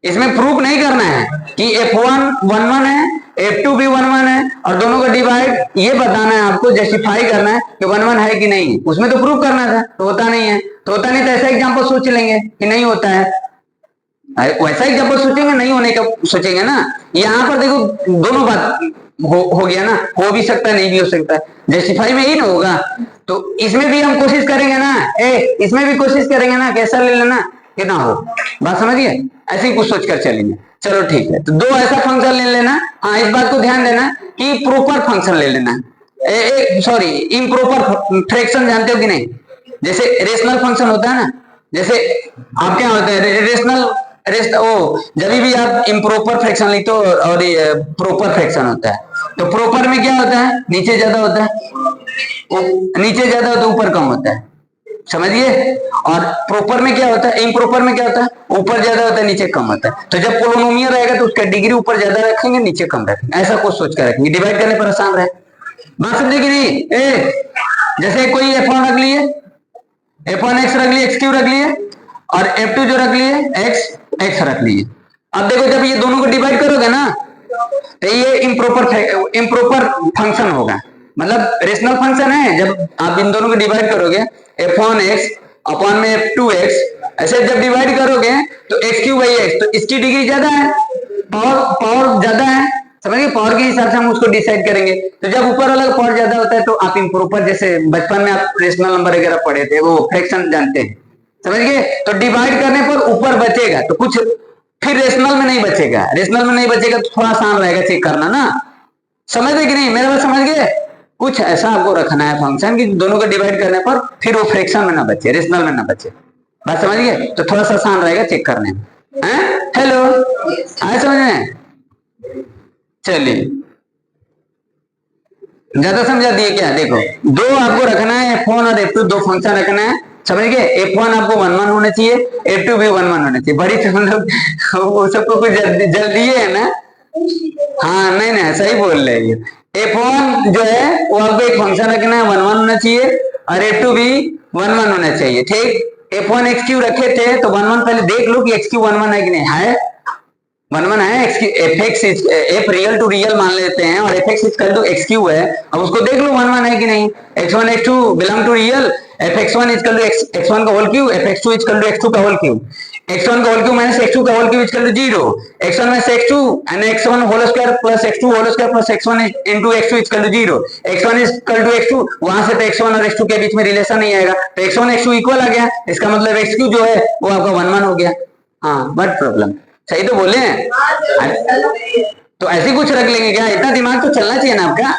[SPEAKER 1] इसमें प्रूफ नहीं करना है कि f1 वन वन है, f2 भी वन वन है, और दोनों का डिवाइड ये बताना है आपको, जस्टिफाई करना है कि वन वन है कि नहीं। उसमें तो प्रूफ करना था, तो होता नहीं है। तो होता नहीं तो ऐसा एग्जाम्पल सोच लेंगे कि नहीं होता है, वैसा एग्जाम्पल सोचेंगे, नहीं होने का सोचेंगे ना। यहाँ पर देखो दोनों बात हो गया ना, हो भी सकता है, नहीं भी हो सकता है, जस्टिफाई में ही ना होगा। तो इसमें भी हम कोशिश करेंगे ना, इसमें भी कोशिश करेंगे ना, कैसा ले लेना कि ना हो। बात समझिए? ऐसे ही कुछ सोचकर चलेंगे। चलो ठीक है, तो दो ऐसा फंक्शन ले लेना। हाँ इस बात को ध्यान देना कि प्रॉपर फंक्शन ले लेना, सॉरी इम्प्रॉपर फ्रैक्शन जानते हो कि नहीं? जैसे रेशनल फंक्शन होता है ना, जैसे आप क्या होता है रेशनल जब भी आप इम्प्रॉपर फ्रैक्शन लिखते हो और प्रॉपर फ्रैक्शन होता है, तो प्रॉपर में क्या होता है? नीचे ज्यादा होता है, नीचे ज्यादा होता है, ऊपर कम होता है। समझिए? और प्रॉपर में क्या होता है? इम्प्रॉपर में क्या होता है? ऊपर ज्यादा होता है, नीचे कम होता है। तो जब पोलिनोमियल रहेगा तो उसका डिग्री ऊपर ज्यादा रखेंगे, नीचे कम रखेंगे, ऐसा कुछ सोच कर रखेंगे, डिवाइड करने पर आसान रहे। बात समझे कि नहीं? जैसे कोई f1 रख लिए, f1 x रख लिए, x3 रख लिए, और f2 जो रख लिए x रख लिए। अब देखो जब ये दोनों को डिवाइड करोगे ना, तो ये इम्प्रॉपर फंक्शन होगा। मतलब रेशनल फंक्शन है, जब आप इन दोनों को डिवाइड करोगे f1 x अपॉन में f2 x, ऐसे जब डिवाइड करोगे तो x3 by x, तो इसकी डिग्री ज्यादा है, पावर ज्यादा है। समझिए? पावर के हिसाब से हम उसको डिसाइड करेंगे। तो जब ऊपर वाला पावर ज्यादा होता है तो आप इम्प्रॉपर, जैसे बचपन में आप रेशनल नंबर वगैरह पढ़े थे, वो फ्रैक्शन जानते हैं। समझ गए? तो डिवाइड करने पर ऊपर बचेगा तो कुछ, फिर रेशनल में नहीं बचेगा। रेशनल में नहीं बचेगा तो थोड़ा आसान रहेगा चेक करना ना। समझ गए कि नहीं? मेरे बात समझ गए? कुछ ऐसा आपको रखना है फंक्शन कि दोनों को डिवाइड करने पर फिर वो फ्रैक्शन में ना बचे, रेशनल में ना बचे। बात समझ गए? तो थोड़ा सा आसान रहेगा चेक करने में। हेलो, आए समझ में? चलिए, ज्यादा समझा दिए क्या? देखो दो आपको रखना है, f1 और f2 दो फंक्शन रखना है। समझ गए? f1 आपको वन वन होना चाहिए, f2 भी वन वन होना चाहिए। बड़ी तो मतलब वो सबको कुछ जल्दी है ना। हाँ नहीं नहीं सही बोल रहे हैं। f1 जो है वो आपको एक फंक्शन रखना है, वन वन होना चाहिए, और f2 भी वन वन होना चाहिए। ठीक? f1 x3 रखे थे तो वन वन पहले देख लो कि x3 वन वन है कि नहीं है। वन वन है, f रियल टू रियल मान लेते हैं, और fx equal to x cube है। अब उसको देख लो वन वन है कि नहीं। x1 x2 belong to real, fx1 equal to x1 का whole cube, fx2 equal to x2 का होल क्यूब, x1 का होल क्यूब माइनस x2 का whole cube equal to 0, x1 minus x2 and x1 whole square plus x2 whole square plus x1 into x2 equal to 0, x1 equal to x2, वहां से तो x1 और x2 के बीच में relation नहीं आएगा, तो x1 x2 इक्वल आ गया, इसका मतलब x2 जो है वो आपका वन वन हो गया। हाँ बट प्रॉब्लम, सही तो बोले हैं? तो ऐसे कुछ रख लेंगे क्या? इतना दिमाग तो चलना चाहिए ना आपका।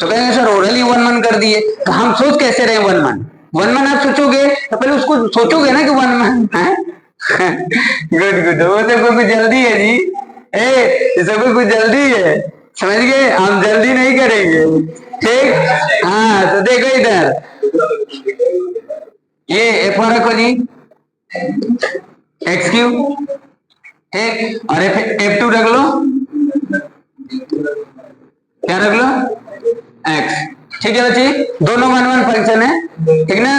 [SPEAKER 1] तो कहेंगे सर ओरली वन मन कर दिए, तो हम सोच कैसे रहे वन मन? वन मन आप सोचोगे तो पहले उसको सोचोगे ना कि वन मन है। गुड गुड, वो सबको कुछ जल्दी है जी, सबको कुछ जल्दी है। समझ गए? हम जल्दी नहीं करेंगे। ठीक? हाँ तो देखो इधर ये f1 रखो जी, x क्यूब ठीक, और F2 रख लो, क्या रख लो, x। ठीक है बच्ची, दोनों 1 1 फंक्शन है, ठीक ना,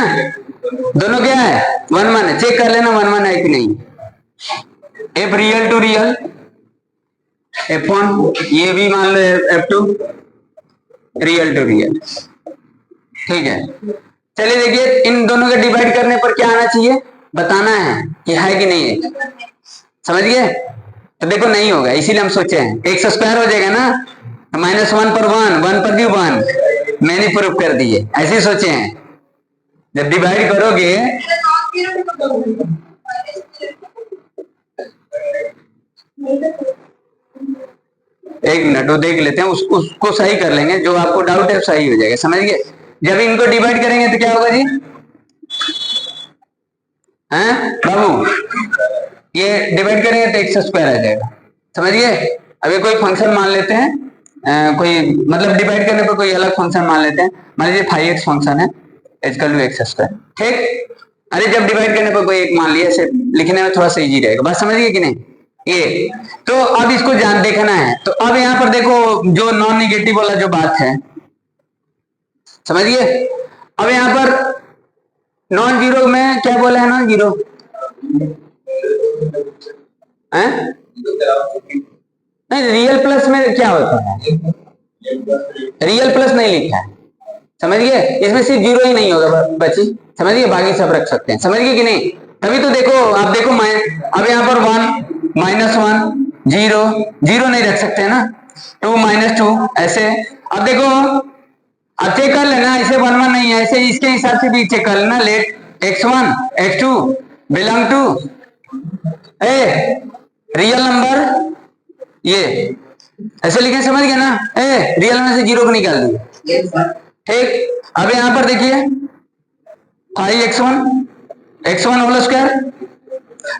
[SPEAKER 1] दोनों क्या है 1 1 है, चेक कर लेना 1 1 है कि नहीं। F real to real F1, ये भी मान लो F2 रियल टू रियल, ठीक है। चलिए देखिए, इन दोनों का डिवाइड करने पर क्या आना चाहिए, बताना है कि है कि नहीं है, समझ गए। तो देखो नहीं होगा, इसीलिए हम सोचे हैं एक्स स्क्वायर हो जाएगा ना, -1 पर 1, 1 पर भी 1, मैंने प्रूफ कर दिए, ऐसे सोचे हैं। जब डिवाइड करोगे एक मिनट वो देख लेते हैं, उसको सही कर लेंगे, जो आपको डाउट है सही हो जाएगा, समझ गए। जब इनको डिवाइड करेंगे तो क्या होगा जी, हैं बाबू, ये डिवाइड करेंगे तो एक्स स्क्वायर आ जाएगा, समझ गए। अभी कोई फंक्शन मान लेते हैं, कोई मतलब डिवाइड करने पर कोई अलग फंक्शन मान लेते हैं, मान लीजिए 5x फंक्शन है इक्वल टू एक्स स्क्वायर, ठीक। अरे जब डिवाइड करने पर कोई एक मान लिया, ऐसे लिखने में थोड़ा सा इजी रहेगा, बात समझिए कि नहीं। ये तो अब इसको जान देखना है, तो अब यहाँ पर देखो जो नॉन निगेटिव वाला जो बात है, समझिए। अब यहाँ पर नॉन जीरो में क्या बोला है, नॉन जीरो नहीं, रियल प्लस में क्या होता है, रियल प्लस नहीं लिखा है, समझिए। इसमें सिर्फ जीरो ही नहीं होगा बच्ची, समझिए, बाकी सब रख सकते हैं, समझिए कि नहीं। तभी तो देखो, आप देखो अब यहाँ पर 1 -1 0 0 नहीं रख सकते ना, 2 -2 ऐसे। अब देखो, अब चेक कर लेना, ऐसे 1 1 नहीं है, ऐसे इसके हिसाब से भी चेक कर लेना, let x1 x2 belong to real number, ये ऐसे लिखे, समझ गए ना, रियल में से 0 को निकाल दिए, ठीक। अब यहाँ पर देखिए 5x1 होल स्क्वायर,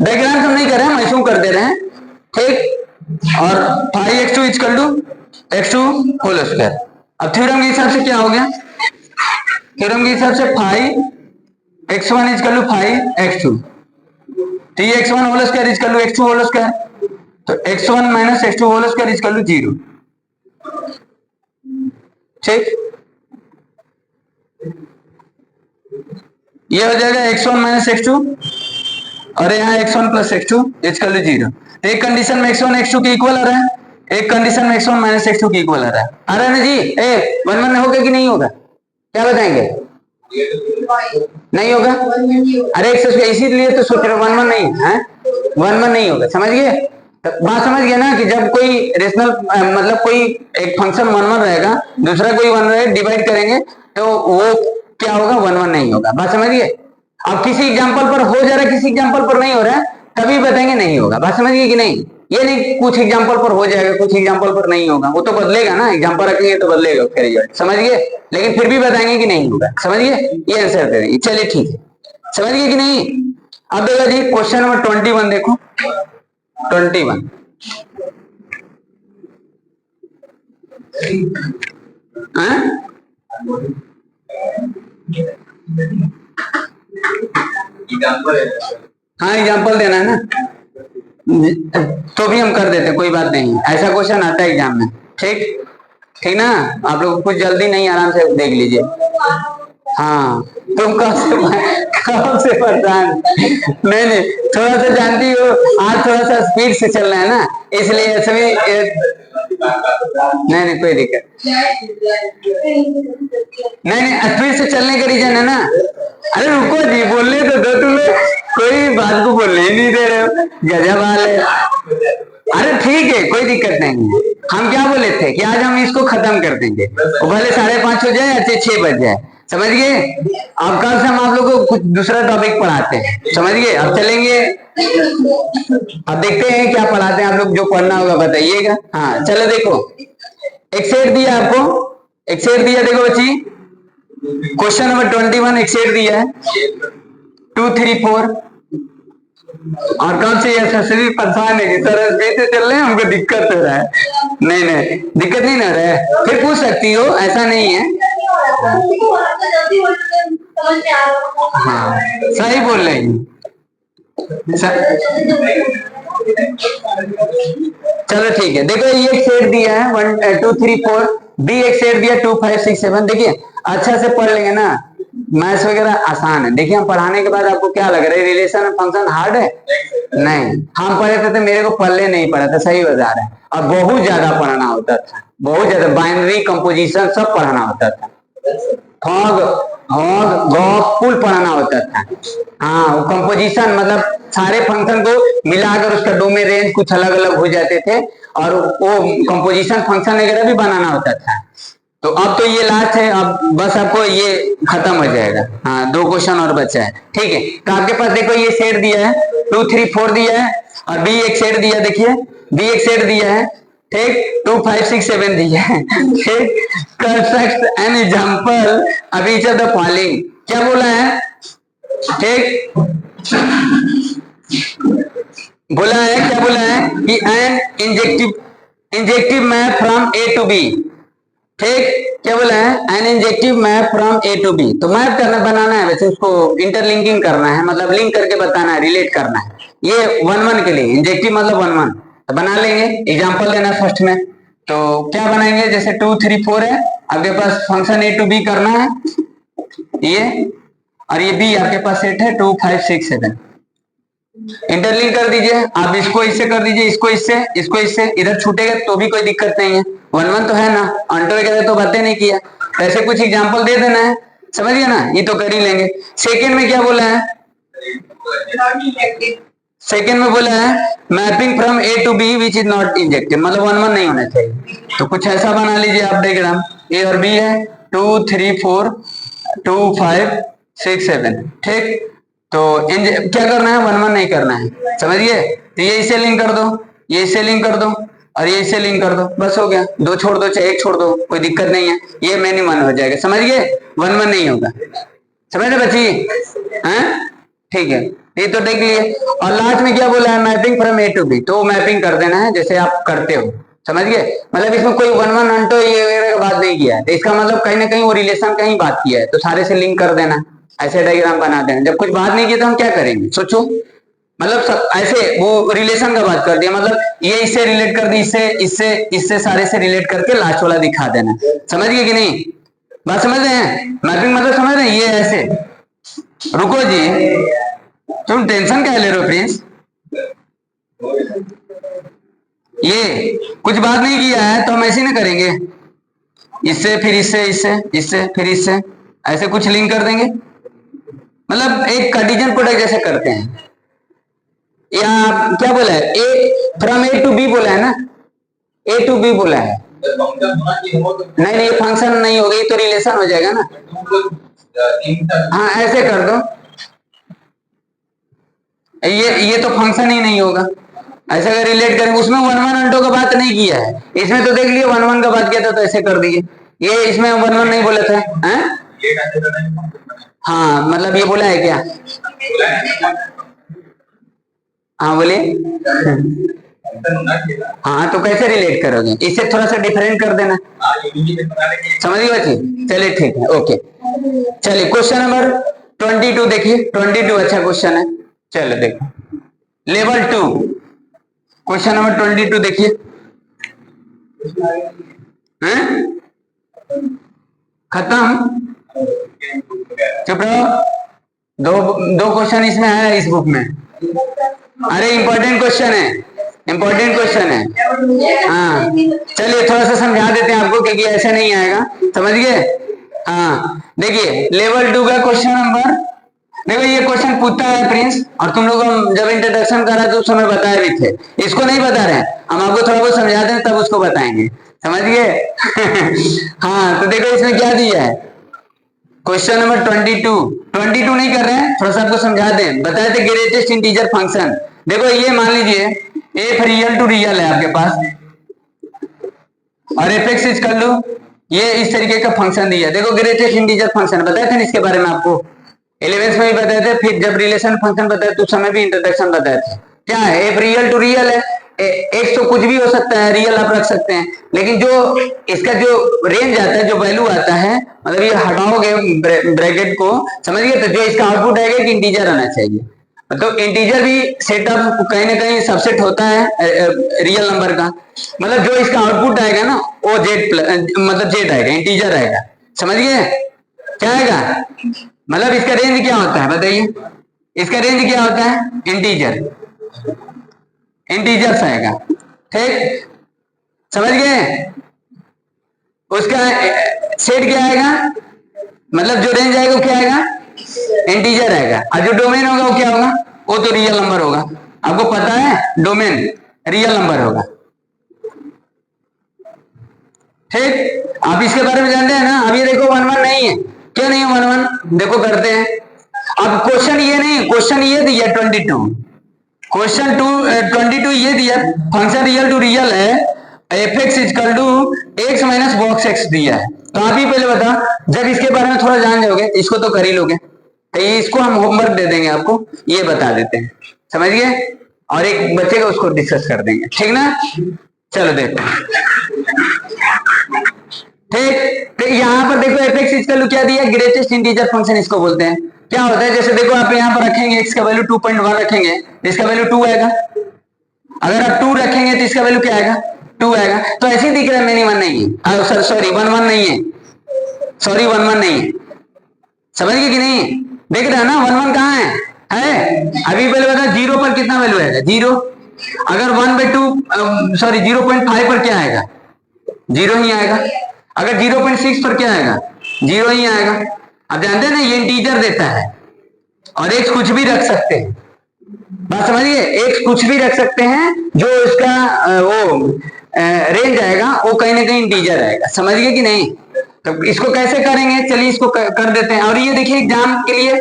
[SPEAKER 1] डायग्राम हम नहीं कर रहे हैं, हम ऐसे कर दे रहे हैं, ठीक। और 5x2 equal to x2 whole square. अब थ्योरम के हिसाब से क्या हो गया, थ्योरम के हिसाब से 5x1 equal to 5x2, 3x1 whole square equal to x2 whole square, तो x1 minus x2 whole square equal to 0, ठीक। ये हो जाएगा x1 माइनस x2, और यहाँ x1 plus x2 equal to 0। एक कंडीशन में x1 x2 के इक्वल आ रहा है, एक कंडीशन में x1 माइनस x2 के इक्वल आ रहा है ना जी। 1 1 होगा कि नहीं होगा, क्या बताएंगे, नहीं होगा। अरे इसीलिए तो सोच रहे 1 1 नहीं है, 1 1 नहीं होगा, समझ गए। बात समझ गए ना, कि जब कोई रेशनल मतलब कोई एक फंक्शन 1 1 रहेगा, दूसरा कोई 1 रहेगा, डिवाइड करेंगे तो वो क्या होगा, 1 1 नहीं होगा, बात समझिए। अब किसी एग्जांपल पर हो जा रहा है, किसी एग्जांपल पर नहीं हो रहा है, तभी बताएंगे नहीं होगा, बात समझिए कि नहीं। ये नहीं कुछ एग्जांपल पर हो जाएगा, कुछ एग्जांपल पर नहीं होगा, वो तो बदलेगा ना, एग्जांपल रखेंगे तो बदलेगा फिर रिजल्ट, समझिए। लेकिन फिर भी बताएंगे कि नहीं होगा, समझिए, ये आंसर दे देंगे। चलिए ठीक है, समझिए कि नहीं। अब देखो जी क्वेश्चन नंबर 21 देखो, 21 हाँ एग्जाम्पल देना है ना, तो भी हम कर देते, कोई बात नहीं, ऐसा क्वेश्चन आता है एग्जाम में, ठीक ठीक ना। आप लोग कुछ जल्दी नहीं, आराम से देख लीजिए। हाँ तुम कब से परेशान, नहीं थोड़ा सा जानती हो, आज थोड़ा सा स्पीड से चल रहा है ना, इसलिए सभी नहीं कोई दिक्कत नहीं, स्पीड से चलने का रीजन है ना। अरे रुको जी, बोलने तो दो, तुम कोई बात को बोलने ही नहीं दे रहे हो, गजब हाल है। अरे ठीक है, कोई दिक्कत नहीं है। हम क्या बोले थे कि आज हम इसको खत्म कर देंगे, भले 5:30 हो जाए या 6 बज जाए, समझ गए। अब कल से हम आप लोगों को कुछ दूसरा टॉपिक पढ़ाते हैं, समझ गए। अब चलेंगे, अब देखते हैं क्या पढ़ाते हैं आप लोग, जो पढ़ना होगा बताइएगा। हाँ चलो देखो, एक सेट दिया आपको, एक सेट दिया, देखो बच्ची क्वेश्चन नंबर 21 एक सेट दिया है 2 3 4, और कौन से सभी परेशान है कि सर से चल रहे हैं, हमको दिक्कत हो रहा है। नहीं दिक्कत नहीं हो रहा है, फिर पूछ सकती हो, ऐसा नहीं है। हाँ सही बोल रही, चलो ठीक है, देखो ये एक सेट दिया है 1 2 3 4, बी एक सेट दिया 2 5 6 7। देखिए अच्छा से पढ़ लेंगे ना, मैथ्स वगैरह आसान है। देखिए हम पढ़ाने के बाद आपको क्या लग रहा है, रिलेशन फंक्शन हार्ड है? नहीं, हम पढ़े थे तो मेरे को पढ़ले नहीं पड़ा था, सही बता रहे हैं। और बहुत ज्यादा पढ़ना होता था, बहुत ज्यादा, बाइनरी कंपोजिशन सब पढ़ाना होता था, फॉग हॉग गॉग कुल पढ़ाना होता था। हाँ, वो कंपोजिशन मतलब सारे फंक्शन को मिलाकर उसका डोमेन रेंज कुछ अलग अलग हो जाते थे, और वो कंपोजिशन फंक्शन वगैरह भी बनाना होता था। तो अब तो ये लास्ट है, अब बस आपको ये खत्म हो जाएगा। हाँ, 2 क्वेश्चन और बचा है, ठीक है। तो आपके पास देखो ये सेट दिया है 2 3 4 दिया है, और बी एक सेट दिया, देखिए बी एक सेट दिया है, ठीक, 2 5 6 7 दिया है, ठीक। Construct an example of each of the following, क्या बोला है, ठीक, बोला है, क्या बोला है कि an injective map from A to B, ठीक, क्या बोला है, an injective map from A to B. तो मैप करना बनाना है, वैसे उसको इंटरलिंकिंग करना है, मतलब लिंक करके बताना है, रिलेट करना है। ये 1 1 के लिए इंजेक्टिव मतलब 1 1, तो बना लेंगे, एग्जांपल देना फर्स्ट में। तो क्या बनाएंगे, जैसे 2 3 4 है, आपके पास फंक्शन ए टू बी करना है ये, और ये बी आपके पास सेट है 2 5 6 7। इंटरलिंक कर दीजिए, आप इसको इससे कर दीजिए, इसको इससे, इसको इससे, इधर छूटेगा तो भी कोई दिक्कत नहीं है, 1 1 तो है ना, अंटर वगैरह तो बातें नहीं किया, ऐसे कुछ एग्जांपल दे देना है, समझ गया ना, ये तो कर ही लेंगे। सेकंड में क्या बोला है, सेकंड में बोला है mapping from A to B which is not injective, मतलब 1 1 नहीं होना चाहिए। तो कुछ ऐसा बना लीजिए आप डायग्राम, ए और बी है 2 3 4 2 5 6 7, ठीक। तो क्या करना है, 1 1 नहीं करना है, समझिए। तो ये इसे लिंक कर दो, ये इसे लिंक कर दो, और ये इसे लिंक कर दो, बस हो गया। 2 छोड़ दो चाहे 1 छोड़ दो, कोई दिक्कत नहीं है, ये मिनिमम हो जाएगा, समझ गए, 1 1 नहीं होगा, समझ रहे बच्ची, हैं, ठीक है। ये तो देख लिए, और लास्ट में क्या बोला है, mapping from A to B, तो मैपिंग कर देना है जैसे आप करते हो, समझ गए। मतलब इसमें कोई 1 1 अंटो ये वगैरह बात नहीं किया है, तो इसका मतलब कहीं ना कहीं वो रिलेशन का ही बात किया है, तो सारे से लिंक कर देना, ऐसे डायग्राम बना देना। जब कुछ बात नहीं की तो हम क्या करेंगे, सोचो, मतलब सब ऐसे वो रिलेशन का बात कर दिया, मतलब ये इससे रिलेट कर दी, इससे इससे इससे सारे से रिलेट करके लास्ट वाला दिखा देना, समझ गए कि नहीं, बात समझ रहे हैं, मैपिंग मतलब समझ रहे हैं, ये ऐसे। रुको जी, तुम टेंशन क्या ले रहे हो प्रिंस, ये कुछ बात नहीं किया है तो हम ऐसे ना करेंगे, इससे फिर इससे, इससे इससे फिर इससे, ऐसे कुछ लिंक कर देंगे, मतलब एक कार्टेशियन प्रोडक्ट जैसे करते हैं। या क्या बोला है, ए फ्रॉम ए टू बी बोला है ना, ए टू बी बोला है, नहीं नहीं, फंक्शन नहीं होगा, ये तो रिलेशन हो जाएगा ना। हाँ ऐसे कर दो, ये तो फंक्शन ही नहीं होगा, ऐसे अगर रिलेट करेंगे, उसमें 1 1 अंटो का बात नहीं किया है, इसमें तो देख लिए 1 1 का बात किया था, तो ऐसे कर दिए, ये इसमें 1 1 नहीं बोला था, हैं? हाँ मतलब ये बोला है क्या, हाँ बोलिए, हाँ तो कैसे रिलेट करोगे, इससे थोड़ा सा डिफरेंट कर देना, समझिए बच्ची, चलिए ठीक है, ओके। चलिए क्वेश्चन नंबर 22 देखिए, 22 अच्छा क्वेश्चन है, चलो देखो, लेवल 2 क्वेश्चन नंबर 22 देखिए, खत्म, चुप रहो, दो क्वेश्चन इसमें है इस बुक में, अरे इंपॉर्टेंट क्वेश्चन है, इंपॉर्टेंट क्वेश्चन है, हाँ चलिए थोड़ा सा समझा देते हैं आपको, क्योंकि ऐसे नहीं आएगा, समझ गए। हाँ देखिए लेवल 2 का क्वेश्चन नंबर, देखो ये क्वेश्चन पूछता है प्रिंस, और तुम लोग जब इंट्रोडक्शन करा तो उस समय बताए भी थे, इसको नहीं बता रहे हैं, हम आपको थोड़ा बहुत समझा दें तब उसको बताएंगे, समझ गए। हाँ तो देखो इसमें क्या दिया है, क्वेश्चन नंबर 22 नहीं कर रहे हैं, थोड़ा सा आपको समझा दें, बताए थे ग्रेटेस्ट इंटीजर फंक्शन। देखो ये मान लीजिए एफ रियल टू रियल है आपके पास, और एफ एक्स कर लो, ये इस तरीके का फंक्शन दिया है, देखो ग्रेटेस्ट इंटीजर फंक्शन बताए थे ना इसके बारे में आपको, 11th में भी बताए थे, फिर जब रिलेशन फंक्शन बताए तो उस समय भी इंट्रोडक्शन बताए थे। क्या है, एफ रियल टू रियल है, एक्स तो कुछ भी हो सकता है, रियल आप रख सकते हैं, लेकिन जो इसका जो रेंज आता है, जो वैल्यू आता है, मतलब ये हटाओगे ब्रैकेट को, समझिए, तो जो इसका आउटपुट आएगा कि इंटीजर आना चाहिए, तो इंटीजर भी सेट ऑफ कहीं ना कहीं सबसेट होता है रियल नंबर का। मतलब जो इसका आउटपुट आएगा ना वो जेड मतलब जेड आएगा, इंटीजर आएगा। समझ गए क्या आएगा? मतलब इसका रेंज क्या होता है बताइए? इसका रेंज क्या होता है? इंटीजर, इंटीजर्स आएगा। ठीक, समझ गए? उसका सेट क्या आएगा? मतलब जो रेंज आएगा वो क्या आएगा? इंटीजर आएगा। और जो डोमेन होगा वो क्या होगा? वो तो रियल नंबर होगा। आपको पता है डोमेन रियल नंबर होगा। ठीक, आप इसके बारे में जानते हैं ना? अब ये देखो 1 1 नहीं है, क्यों नहीं है 1 1? देखो करते हैं। अब क्वेश्चन ये नहीं, क्वेश्चन ये दिया 22, क्वेश्चन 22 ये दिया फंक्शन रियल टू रियल है, f x equal to x minus box x दिया है। तो आप ही पहले बता, जब इसके बारे में थोड़ा जान जाओगे इसको तो कर ही लोगे, तो इसको हम होमवर्क दे देंगे आपको, ये बता देते हैं। समझ गए? और एक बच्चे को उसको डिस्कस कर देंगे, ठीक ना? चलो देखो, ठीक। तो यहाँ पर देखो एफ एक्स इजकल टू क्या दिया? ग्रेटेस्ट इंटीजर फंक्शन इसको बोलते हैं। क्या होता है? जैसे देखो आप यहाँ पर रखेंगे एक्स का वैल्यू 2.1 रखेंगे तो इसका वैल्यू 2 आएगा। अगर आप 2 रखेंगे तो इसका वैल्यू क्या आएगा? 2 आएगा। तो ऐसे ही दिख रहा है, मैनी 1 नहीं है, सॉरी 1 1 नहीं है, सॉरी 1 1 नहीं है। समझ गए कि नहीं? देख रहे हैं ना 1 1 कहाँ है? अभी पहले बता 0 पर कितना वैल्यू आएगा? 0। अगर 1/2 सॉरी 0.5 पर क्या आएगा? 0 ही आएगा। अगर 0.6 पर क्या आएगा? 0 ही आएगा। आप जानते हैं ना ये इंटीजर देता है, और एक्स कुछ भी रख सकते हैं। बात समझिए, एक्स कुछ भी रख सकते हैं, जो इसका वो रेंज आएगा वो कहीं ना कहीं इंटीजर आएगा। समझ गए कि नहीं? तो इसको कैसे करेंगे? चलिए इसको कर देते हैं। और ये देखिए एग्जाम के लिए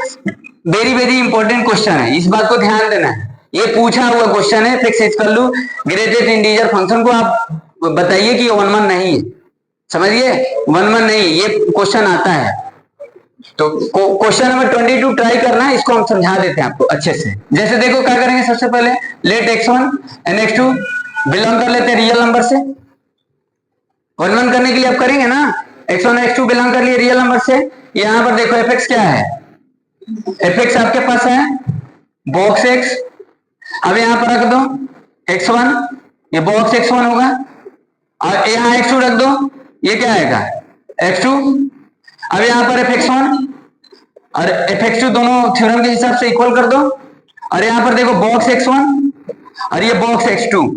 [SPEAKER 1] वेरी वेरी इंपॉर्टेंट क्वेश्चन है, इस बात को ध्यान देना है। ये पूछा हुआ क्वेश्चन है, फिक्स कर लू ग्रेटेस्ट इंटीजर फंक्शन को आप बताइए कि 1 1 नहीं है। समझिए 1 1 नहीं, ये क्वेश्चन आता है। तो क्वेश्चन नंबर 22 ट्राई करना है, इसको हम समझा देते हैं आपको अच्छे से। जैसे देखो क्या करेंगे, सबसे पहले late x1 and x2 belong कर लेते हैं रियल नंबर से। 1 1 करने के लिए आप करेंगे ना, x1 और x2 बिलोंग कर लिए रियल नंबर से। यहां पर देखो fx क्या है? fx आपके पास है बॉक्स x। अब यहां पर रख दो x1, ये बॉक्स x1 होगा, और यहां x2 रख दो, ये क्या आएगा? x2। अब यहां पर fx1 और fx2 दोनों थ्योरम के हिसाब से इक्वल कर दो, और यहां पर देखो बॉक्स x1 और ये बॉक्स x2।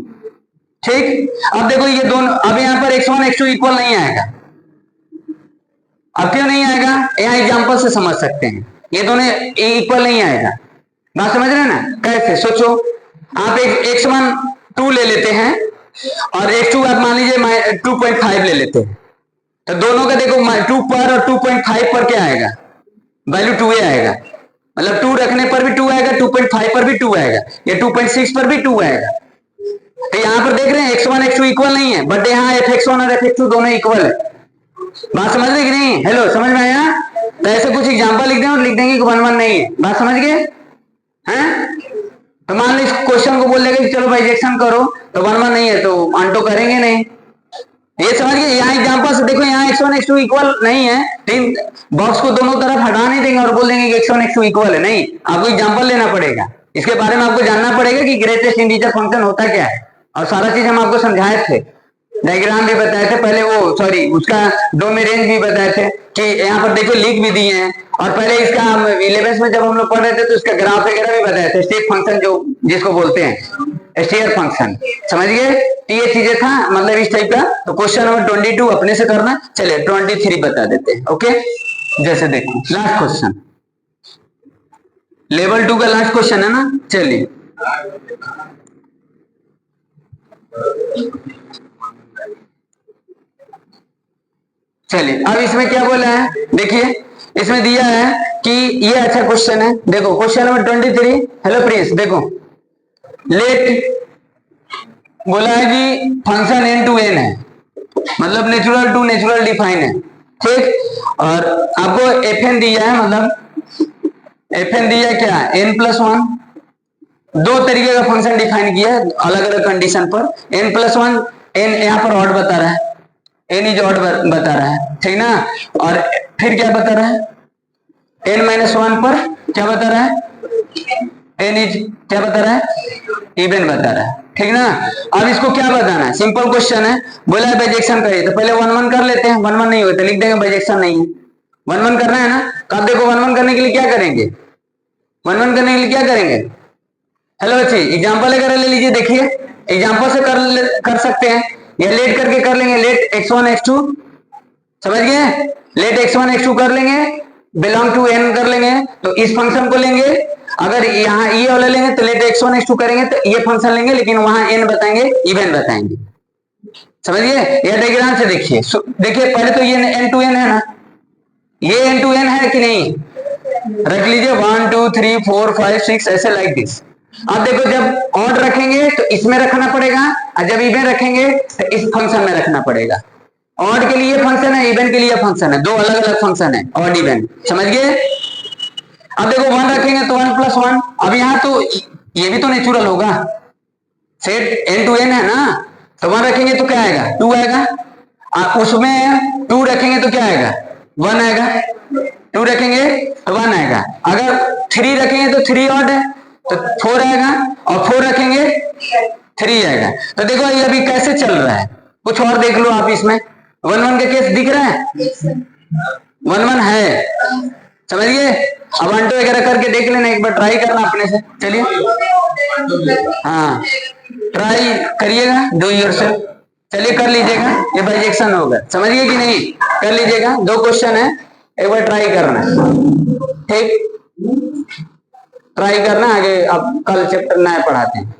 [SPEAKER 1] ठीक, अब देखो ये दोनों, अब यहां पर x1 x2 इक्वल नहीं आएगा। अब क्यों नहीं आएगा? यहां एग्जांपल से समझ सकते हैं, ये दोनों इक्वल नहीं आएगा। बात समझ रहे हैं ना? कैसे? सोचो, आप एक x1 2 ले लेते हैं और x2 आप मान लीजिए 2.5 ले लेते हैं, तो दोनों का देखो 2 पर और 2.5 पर क्या आएगा? वैल्यू 2 आएगा। मतलब 2 रखने पर भी 2 आएगा, 2.5 पर भी 2 आएगा, ये 2.6 पर भी 2 आएगा। तो यहां पर देख रहे हैं x1 x2 इक्वल नहीं है, बट यहाँ fx1 और fx2 दोनों इक्वल है। बात समझ रहे कि नहीं? हेलो, समझ में आया? तो ऐसे कुछ एग्जांपल लिख दें और लिख देंगे कि 1 1 नहीं है। बात समझ गए हैं? तो मान लो इस क्वेश्चन को बोल देगा कि चलो भाई रिजेक्शन करो, तो 1 1 नहीं है तो आंटो करेंगे नहीं। ये समझ गए? यहाँ एग्जांपल से देखो, यहाँ x1 x2 इक्वल नहीं है, तीन बॉक्स को दोनों तरफ हटा नहीं देंगे और बोल देंगे कि x1 x2 इक्वल है। नहीं, आपको एग्जांपल लेना पड़ेगा, इसके बारे में आपको जानना पड़ेगा कि ग्रेटेस्ट इंटीजर फंक्शन होता क्या है। और सारा चीज हम आपको समझाए थे, डायग्राम भी बताए थे पहले, वो सॉरी उसका डोमेन रेंज भी बताए थे कि यहाँ पर देखो लिख भी दिए हैं। और पहले इसका 11th में जब हम लोग पढ़ रहे थे तो इसका ग्राफ वगैरह भी बताए थे, स्टेप फंक्शन जो जिसको बोलते हैं स्टेयर फंक्शन। समझ गए? ये चीजें था मतलब इस टाइप का। तो क्वेश्चन नंबर 22 अपने से करना। चलिए 23 बता देते हैं। ओके, जैसे देखो लास्ट क्वेश्चन, लेवल 2 का लास्ट क्वेश्चन है ना। चलिए अब इसमें क्या बोला है, देखिए इसमें दिया है कि ये अच्छा क्वेश्चन है। देखो क्वेश्चन नंबर 23। हेलो प्रिंस, देखो लेट बोला है कि फंक्शन n टू n है, मतलब नेचुरल टू नेचुरल डिफाइन है। ठीक, और आपको fn दिया है, मतलब fn दिया है क्या? n+1। दो तरीके का फंक्शन डिफाइन किया है अलग अलग कंडीशन पर। n+1, n यहाँ पर ऑड बता रहा है, n इज ऑड बता रहा है, ठीक ना। और फिर क्या बता रहा है? n-1 पर क्या बता रहा है? 10 इज क्या बता रहा है, इवन बता रहा है, ठीक ना। अब इसको क्या बताना है, सिंपल क्वेश्चन है, बोला है बाइजेक्शन करिए, तो पहले 1 1 कर लेते हैं, 1 1 नहीं होता लिख देंगे बाइजेक्शन नहीं है, 1 1 करना है ना। तो आप देखो 1 1 करने के लिए क्या करेंगे, 1 1 करने के लिए क्या करेंगे, हेलो बच्चे एग्जाम्पल अगर ले लीजिए, देखिए एग्जाम्पल से कर सकते हैं, या लेट करके कर लेंगे, लेट x1 x2, समझ गए, लेट x1 x2 कर लेंगे, बिलोंग टू n कर लेंगे, तो इस फंक्शन को लेंगे, अगर यहाँ ये वाला लेंगे तो लेट x1 x2 करेंगे तो ये फंक्शन लेंगे, लेकिन वहां n बताएंगे, इवन बताएंगे, समझिए। या डायग्राम से देखिए, देखिए पहले तो ये n टू n है ना, ये n टू n है कि नहीं, रख लीजिए 1 2 3 4 5 6 ऐसे लाइक दिस। अब देखो जब ऑड रखेंगे तो इसमें रखना पड़ेगा, और जब इवन रखेंगे तो इस फंक्शन में रखना पड़ेगा। ऑड के लिए फंक्शन है, इवन के लिए फंक्शन है, दो अलग अलग फंक्शन है, ऑड इवन, समझ गए। अब देखो 1 रखेंगे तो 1 + 1, अब यहाँ तो ये भी तो नेचुरल होगा, सेट n टू n है ना, तो 1 रखेंगे तो क्या आएगा, 2 आएगा, उसमें 2 रखेंगे तो क्या आएगा, 1 आएगा, 2 रखेंगे तो 1 आएगा, अगर 3 रखेंगे तो 3 ऑड है तो 4 आएगा, और 4 रखेंगे 3 आएगा। तो देखो ये अभी कैसे चल रहा है, कुछ और देख लो आप, इसमें 1 1 का केस दिख रहा है, 1 1 है, समझिए। अब 1 2 वगैरह करके देख लेना, एक बार ट्राई करना अपने से, चलिए हाँ ट्राई करिएगा, डू योरसेल्फ, चलिए कर लीजिएगा, ये बाइजेक्शन होगा, समझिए कि नहीं, कर लीजिएगा, 2 क्वेश्चन है, एक बार ट्राई करना, ठीक, ट्राई करना, आगे अब कल चैप्टर 9 पढ़ाते हैं।